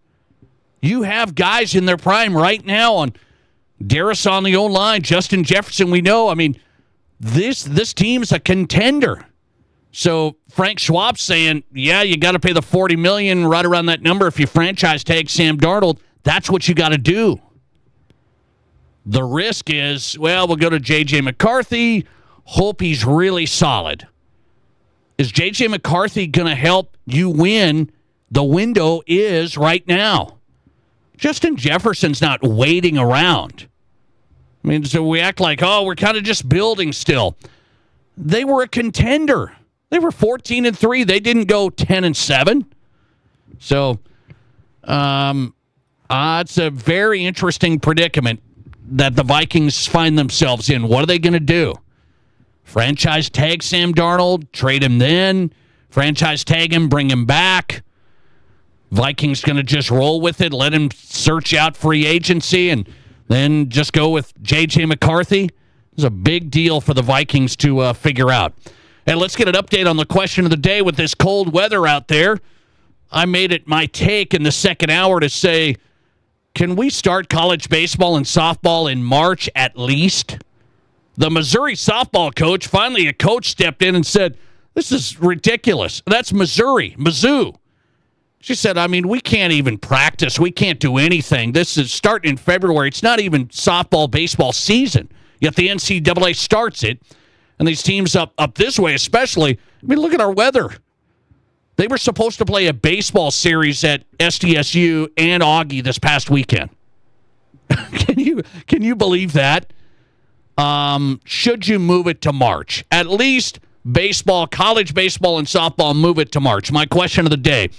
You have guys in their prime right now on Darius on the O-line, Justin Jefferson, we know. I mean, this team's a contender. So Frank Schwab's saying, yeah, you got to pay the $40 million, right around that number if you franchise tag Sam Darnold. That's what you got to do. The risk is, we'll go to J.J. McCarthy, hope he's really solid. Is J.J. McCarthy going to help you win? The window is right now. Justin Jefferson's not waiting around. I mean, so we act like, we're kind of just building still. They were a contender. They were 14-3. They didn't go 10-7. So, it's a very interesting predicament that the Vikings find themselves in. What are they going to do? Franchise tag Sam Darnold, trade him then. Franchise tag him, bring him back. Vikings going to just roll with it, let him search out free agency, and then just go with J.J. McCarthy. It's a big deal for the Vikings to figure out. And let's get an update on the question of the day with this cold weather out there. I made it my take in the second hour to say, can we start college baseball and softball in March at least? The Missouri softball coach, finally a coach stepped in and said, this is ridiculous. That's Missouri, Mizzou. She said, we can't even practice. We can't do anything. This is starting in February. It's not even softball, baseball season. Yet the NCAA starts it. And these teams up this way especially, look at our weather. They were supposed to play a baseball series at SDSU and Augie this past weekend. Can you believe that? Should you move it to March? At least baseball, college baseball, and softball, move it to March. My question of the day.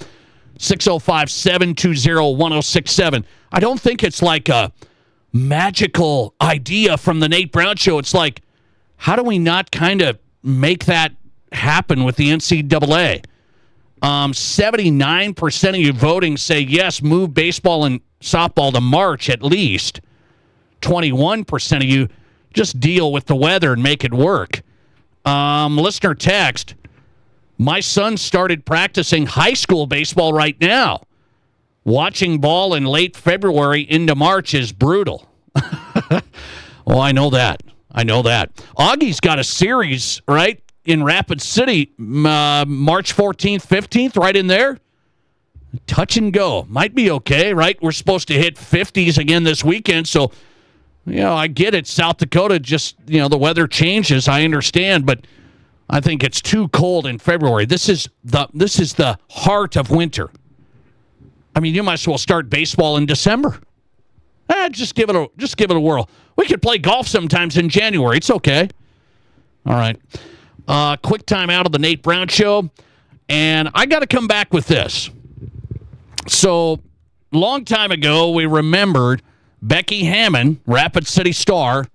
605-720-1067. I don't think it's like a magical idea from the Nate Brown Show. It's like, how do we not kind of make that happen with the NCAA? 79% of you voting say, yes, move baseball and softball to March at least. 21% of you just deal with the weather and make it work. Listener text, my son started practicing high school baseball right now. Watching ball in late February into March is brutal. Oh, I know that. Augie's got a series, right, in Rapid City, March 14th, 15th, right in there. Touch and go. Might be okay, right? We're supposed to hit 50s again this weekend, so, I get it. South Dakota, just, the weather changes. I understand, but I think it's too cold in February. This is the heart of winter. You might as well start baseball in December. Just give it a whirl. We could play golf sometimes in January. It's okay. All right. Quick time out of the Nate Brown Show, and I got to come back with this. So, long time ago, we remembered Becky Hammon, Rapid City star,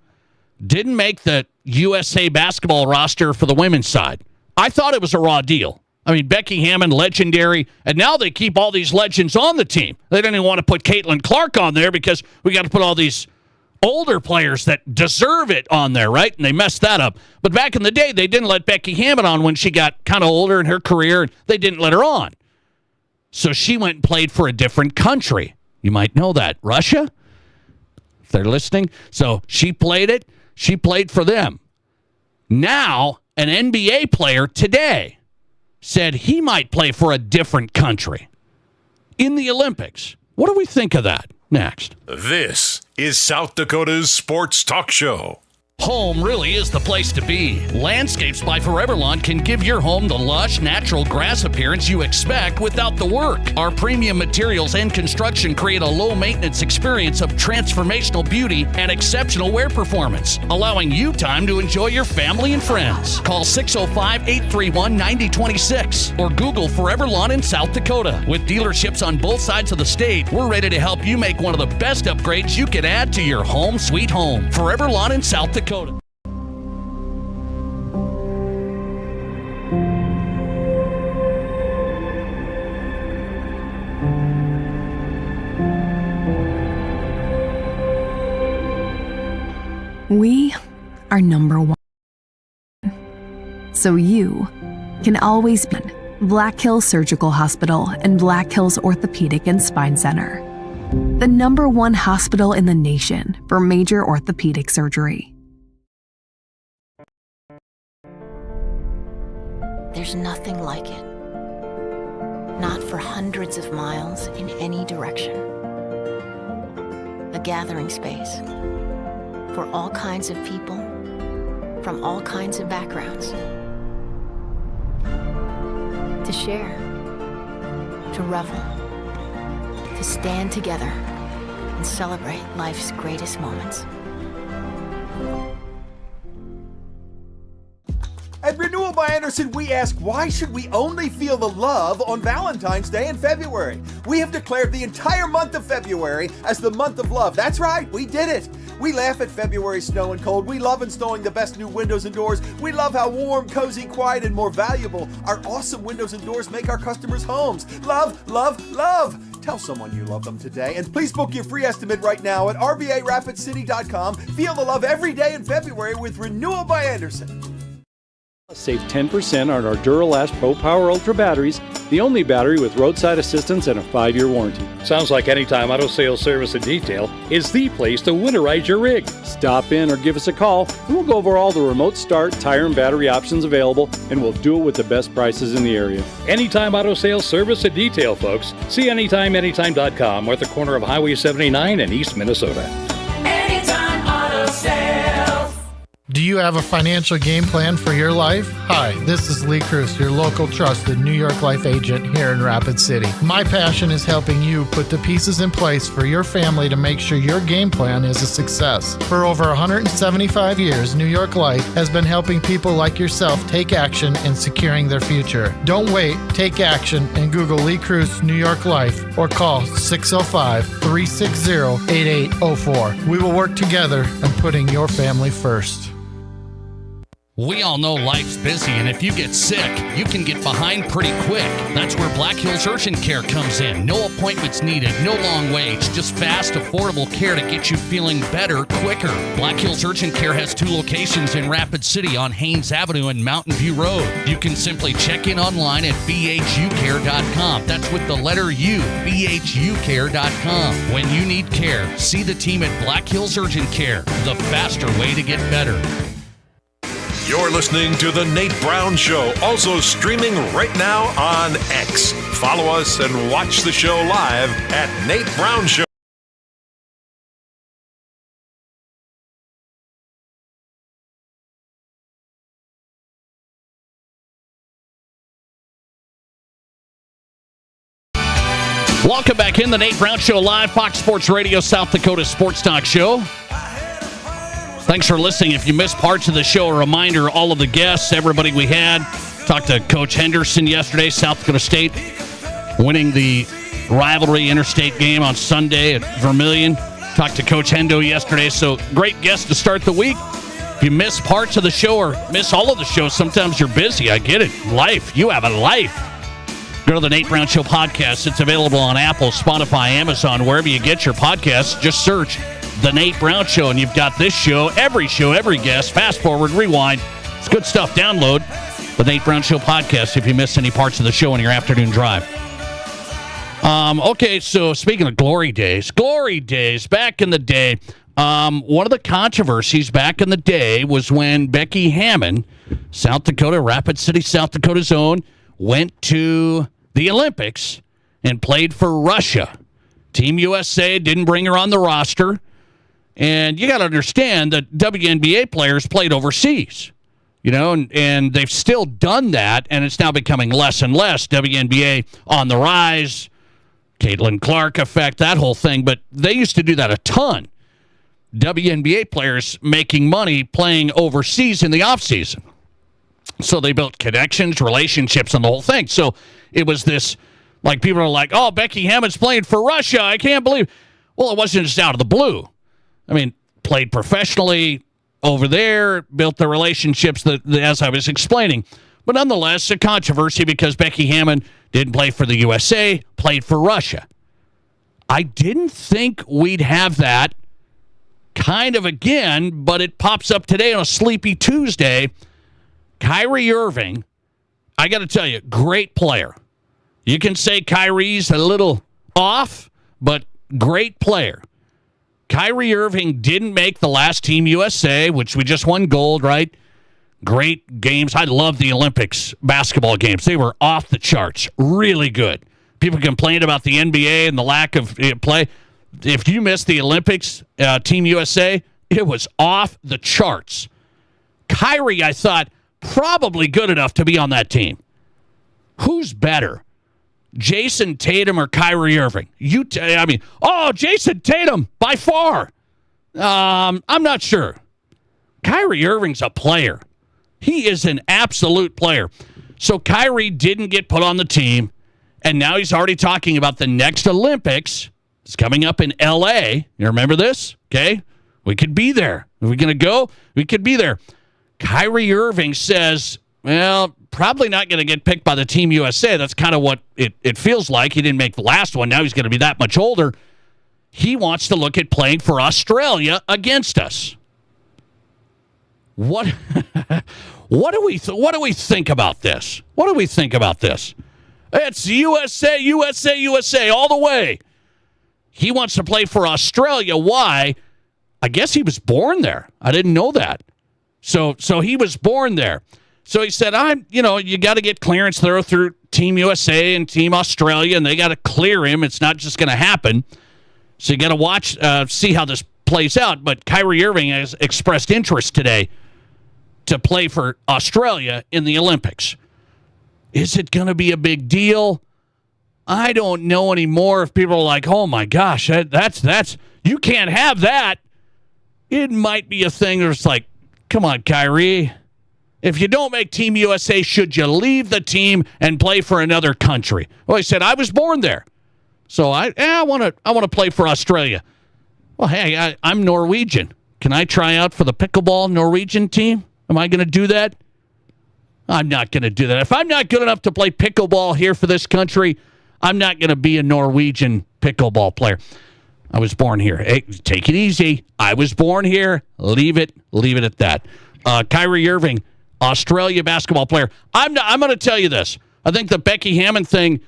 didn't make the USA basketball roster for the women's side. I thought it was a raw deal. Becky Hammon, legendary, and now they keep all these legends on the team. They didn't even want to put Caitlin Clark on there because we got to put all these older players that deserve it on there, right? And they messed that up. But back in the day, they didn't let Becky Hammon on when she got kind of older in her career, and they didn't let her on. So she went and played for a different country. You might know that. Russia? If they're listening. So she played it. She played for them. Now, an NBA player today said he might play for a different country in the Olympics. What do we think of that? Next. This is South Dakota's Sports Talk Show. Home really is the place to be. Landscapes by Foreverlawn can give your home the lush, natural grass appearance you expect without the work. Our premium materials and construction create a low-maintenance experience of transformational beauty and exceptional wear performance, allowing you time to enjoy your family and friends. Call 605-831-9026 or Google Foreverlawn in South Dakota. With dealerships on both sides of the state, we're ready to help you make one of the best upgrades you can add to your home sweet home. Foreverlawn in South Dakota. We are number one. So you can always be Black Hills Surgical Hospital and Black Hills Orthopedic and Spine Center. The number one hospital in the nation for major orthopedic surgery. There's nothing like it. Not for hundreds of miles in any direction. A gathering space for all kinds of people from all kinds of backgrounds. To share, to revel, to stand together and celebrate life's greatest moments. At Renewal by Anderson, we ask, why should we only feel the love on Valentine's Day in February? We have declared the entire month of February as the month of love. That's right, we did it. We laugh at February's snow and cold. We love installing the best new windows and doors. We love how warm, cozy, quiet, and more valuable our awesome windows and doors make our customers' homes. Love, love, love. Tell someone you love them today. And please book your free estimate right now at RVARapidCity.com. Feel the love every day in February with Renewal by Anderson. Save 10% on our Duralast Pro Power Ultra batteries, the only battery with roadside assistance and a 5-year warranty. Sounds like Anytime Auto Sales Service and Detail is the place to winterize your rig. Stop in or give us a call, and we'll go over all the remote start, tire, and battery options available, and we'll do it with the best prices in the area. Anytime Auto Sales Service and Detail, folks. See anytime.com or at the corner of Highway 79 in East Minnesota. Anytime Auto Sales. Do you have a financial game plan for your life? Hi, this is Lee Cruz, your local trusted New York Life agent here in Rapid City. My passion is helping you put the pieces in place for your family to make sure your game plan is a success. For over 175 years, New York Life has been helping people like yourself take action in securing their future. Don't wait, take action and Google Lee Cruz New York Life or call 605-360-8804. We will work together in putting your family first. We all know life's busy, and if you get sick, you can get behind pretty quick. That's where Black Hills Urgent Care comes in. No appointments needed, no long waits, just fast, affordable care to get you feeling better quicker. Black Hills Urgent Care has 2 locations in Rapid City on Haynes Avenue and Mountain View Road. You can simply check in online at bhucare.com. That's with the letter U, bhucare.com. When you need care, see the team at Black Hills Urgent Care, the faster way to get better. You're listening to The Nate Brown Show, also streaming right now on X. Follow us and watch the show live at Nate Brown Show. Welcome back in the Nate Brown Show live, Fox Sports Radio, South Dakota Sports Talk Show. Thanks for listening. If you missed parts of the show, a reminder, all of the guests, everybody we had. Talked to Coach Henderson yesterday, South Dakota State, winning the rivalry interstate game on Sunday at Vermillion. Talked to Coach Hendo yesterday, so great guest to start the week. If you miss parts of the show or miss all of the show, sometimes you're busy. I get it. Life. You have a life. Go to the Nate Brown Show podcast. It's available on Apple, Spotify, Amazon, wherever you get your podcasts. Just search The Nate Brown Show, and you've got this show, every guest, fast forward, rewind. It's good stuff. Download the Nate Brown Show podcast if you miss any parts of the show on your afternoon drive. Okay, so speaking of glory days, back in the day, One of the controversies back in the day was when Becky Hammon, South Dakota, Rapid City, South Dakota's own, went to the Olympics and played for Russia. Team USA didn't bring her on the roster. And you got to understand that WNBA players played overseas, and they've still done that, and it's now becoming less and less. WNBA on the rise, Caitlin Clark effect, that whole thing, but they used to do that a ton. WNBA players making money playing overseas in the offseason. So they built connections, relationships, and the whole thing. So it was this, like, people are like, oh, Becky Hammon's playing for Russia. I can't believe. Well, it wasn't just out of the blue. I mean, played professionally over there, built the relationships that as I was explaining. But nonetheless, a controversy because Becky Hammon didn't play for the USA, played for Russia. I didn't think we'd have that kind of again, but it pops up today on a Sleepy Tuesday. Kyrie Irving, I got to tell you, great player. You can say Kyrie's a little off, but great player. Kyrie Irving didn't make the last Team USA, which we just won gold, right? Great games. I love the Olympics basketball games. They were off the charts. Really good. People complained about the NBA and the lack of play. If you missed the Olympics, Team USA, it was off the charts. Kyrie, I thought, probably good enough to be on that team. Who's better, Jason Tatum or Kyrie Irving? Jason Tatum, by far. I'm not sure. Kyrie Irving's a player. He is an absolute player. So Kyrie didn't get put on the team, and now he's already talking about the next Olympics. It's coming up in L.A. You remember this? Okay? We could be there. Are we going to go? We could be there. Kyrie Irving says, well, probably not going to get picked by the Team USA. That's kind of what it feels like. He didn't make the last one. Now he's going to be that much older. He wants to look at playing for Australia against us. What do we think about this? What do we think about this? It's USA, USA, USA all the way. He wants to play for Australia. Why? I guess he was born there. I didn't know that. So he was born there. So he said, you got to get clearance there through Team USA and Team Australia, and they got to clear him. It's not just going to happen. So you got to watch, see how this plays out. But Kyrie Irving has expressed interest today to play for Australia in the Olympics. Is it going to be a big deal? I don't know anymore if people are like, oh my gosh, that's you can't have that. It might be a thing where it's like, come on, Kyrie. If you don't make Team USA, should you leave the team and play for another country? Well, he said, I was born there. So I want to play for Australia. Well, hey, I'm Norwegian. Can I try out for the pickleball Norwegian team? Am I going to do that? I'm not going to do that. If I'm not good enough to play pickleball here for this country, I'm not going to be a Norwegian pickleball player. I was born here. Hey, take it easy. I was born here. Leave it at that. Kyrie Irving, Australia basketball player. I'm going to tell you this. I think the Becky Hammon thing,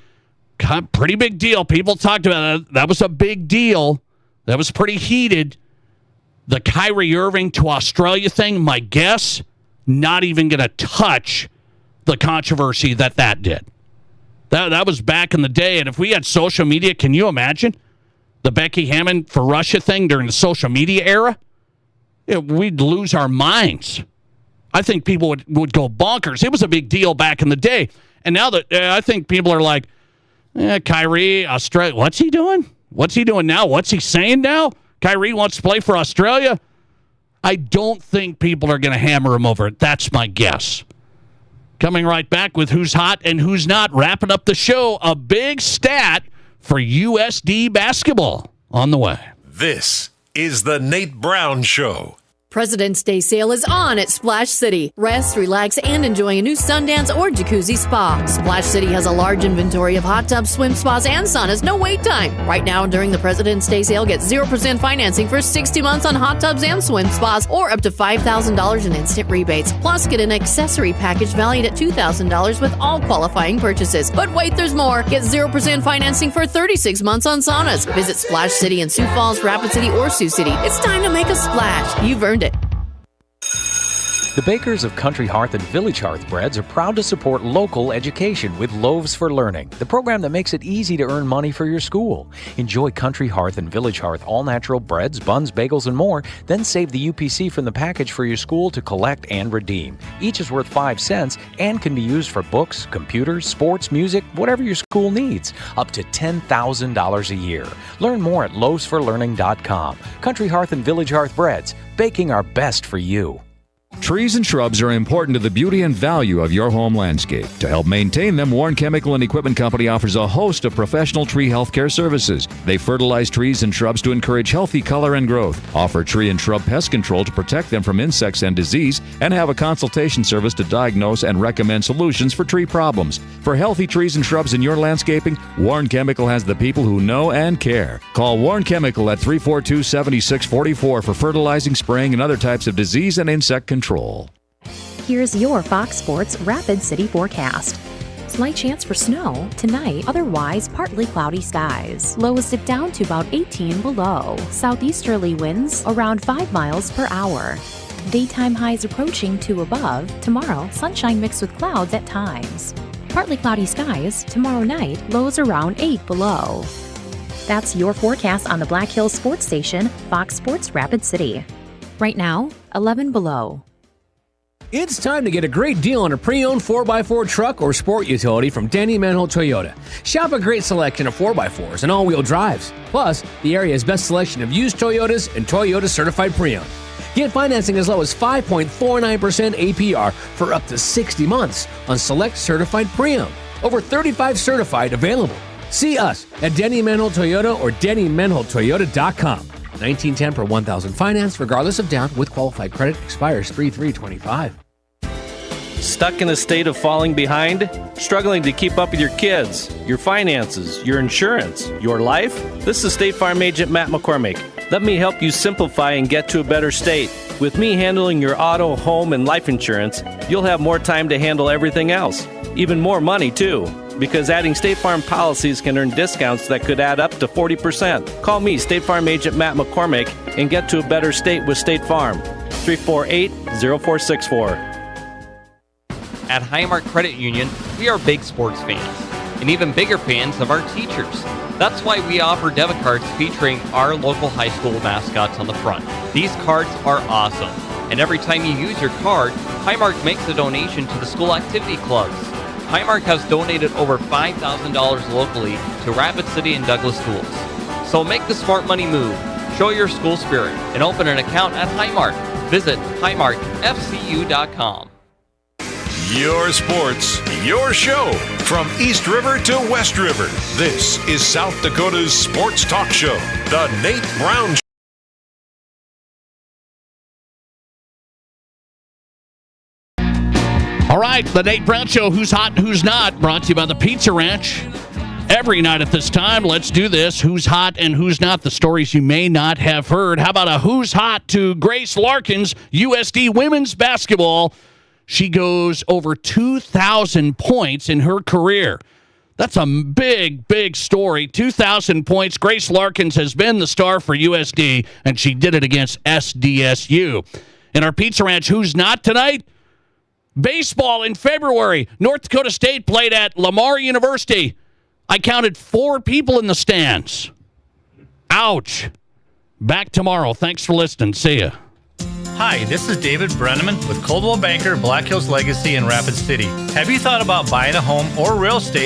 pretty big deal. People talked about it. That was a big deal. That was pretty heated. The Kyrie Irving to Australia thing, my guess, not even going to touch the controversy that did. That was back in the day, and if we had social media, can you imagine the Becky Hammon for Russia thing during the social media era? We'd lose our minds. I think people would go bonkers. It was a big deal back in the day, and now that I think people are like, Kyrie, Australia, what's he doing? What's he doing now? What's he saying now? Kyrie wants to play for Australia? I don't think people are going to hammer him over it. That's my guess. Coming right back with who's hot and who's not. Wrapping up the show, a big stat for USD basketball on the way. This is the Nate Brown Show. President's Day sale is on at Splash City. Rest, relax, and enjoy a new Sundance or Jacuzzi spa. Splash City has a large inventory of hot tubs, swim spas, and saunas. No wait time. Right now, during the President's Day sale, get 0% financing for 60 months on hot tubs and swim spas, or up to $5,000 in instant rebates. Plus, get an accessory package valued at $2,000 with all qualifying purchases. But wait, there's more. Get 0% financing for 36 months on saunas. Visit Splash City in Sioux Falls, Rapid City, or Sioux City. It's time to make a splash. You've earned it. The bakers of Country Hearth and Village Hearth Breads are proud to support local education with Loaves for Learning, the program that makes it easy to earn money for your school. Enjoy Country Hearth and Village Hearth all-natural breads, buns, bagels, and more, then save the UPC from the package for your school to collect and redeem. Each is worth 5 cents and can be used for books, computers, sports, music, whatever your school needs, up to $10,000 a year. Learn more at loavesforlearning.com. Country Hearth and Village Hearth Breads, baking our best for you. Trees and shrubs are important to the beauty and value of your home landscape. To help maintain them, Warren Chemical and Equipment Company offers a host of professional tree health care services. They fertilize trees and shrubs to encourage healthy color and growth, offer tree and shrub pest control to protect them from insects and disease, and have a consultation service to diagnose and recommend solutions for tree problems. For healthy trees and shrubs in your landscaping, Warren Chemical has the people who know and care. Call Warren Chemical at 342-7644 for fertilizing, spraying, and other types of disease and insect control. Here's your Fox Sports Rapid City forecast. Slight chance for snow tonight, otherwise partly cloudy skies. Lows dip down to about 18 below. Southeasterly winds around 5 miles per hour. Daytime highs approaching to above. Tomorrow, sunshine mixed with clouds at times. Partly cloudy skies tomorrow night, lows around 8 below. That's your forecast on the Black Hills Sports Station, Fox Sports Rapid City. Right now, 11 below. It's time to get a great deal on a pre-owned 4x4 truck or sport utility from Denny Manholt Toyota. Shop a great selection of 4x4s and all-wheel drives. Plus, the area's best selection of used Toyotas and Toyota certified pre-owned. Get financing as low as 5.49% APR for up to 60 months on select certified pre-owned. Over 35 certified available. See us at Denny Manholt Toyota or DennyManholtToyota.com. 1910 per 1,000 finance, regardless of down, with qualified credit, expires 3/3/25. Stuck in a state of falling behind? Struggling to keep up with your kids, your finances, your insurance, your life? This is State Farm Agent Matt McCormick. Let me help you simplify and get to a better state. With me handling your auto, home, and life insurance, you'll have more time to handle everything else. Even more money, too. Because adding State Farm policies can earn discounts that could add up to 40%. Call me, State Farm Agent Matt McCormick, and get to a better state with State Farm. 348-0464. At Highmark Credit Union, we are big sports fans, and even bigger fans of our teachers. That's why we offer debit cards featuring our local high school mascots on the front. These cards are awesome, and every time you use your card, Highmark makes a donation to the school activity clubs. Highmark has donated over $5,000 locally to Rapid City and Douglas schools. So make the smart money move, show your school spirit, and open an account at Highmark. Visit highmarkfcu.com. Your sports, your show. From East River to West River, this is South Dakota's sports talk show, The Nate Brown Show. All right, the Nate Brown Show, Who's Hot and Who's Not, brought to you by the Pizza Ranch. Every night at this time, let's do this. Who's hot and who's not, the stories you may not have heard. How about a who's hot to Grace Larkins, USD women's basketball? She goes over 2,000 points in her career. That's a big, big story. 2,000 points. Grace Larkins has been the star for USD, and she did it against SDSU. In our Pizza Ranch, who's not tonight? Baseball in February. North Dakota State played at Lamar University. I counted 4 people in the stands. Ouch. Back tomorrow. Thanks for listening. See ya. Hi, this is David Brenneman with Coldwell Banker Black Hills Legacy in Rapid City. Have you thought about buying a home or real estate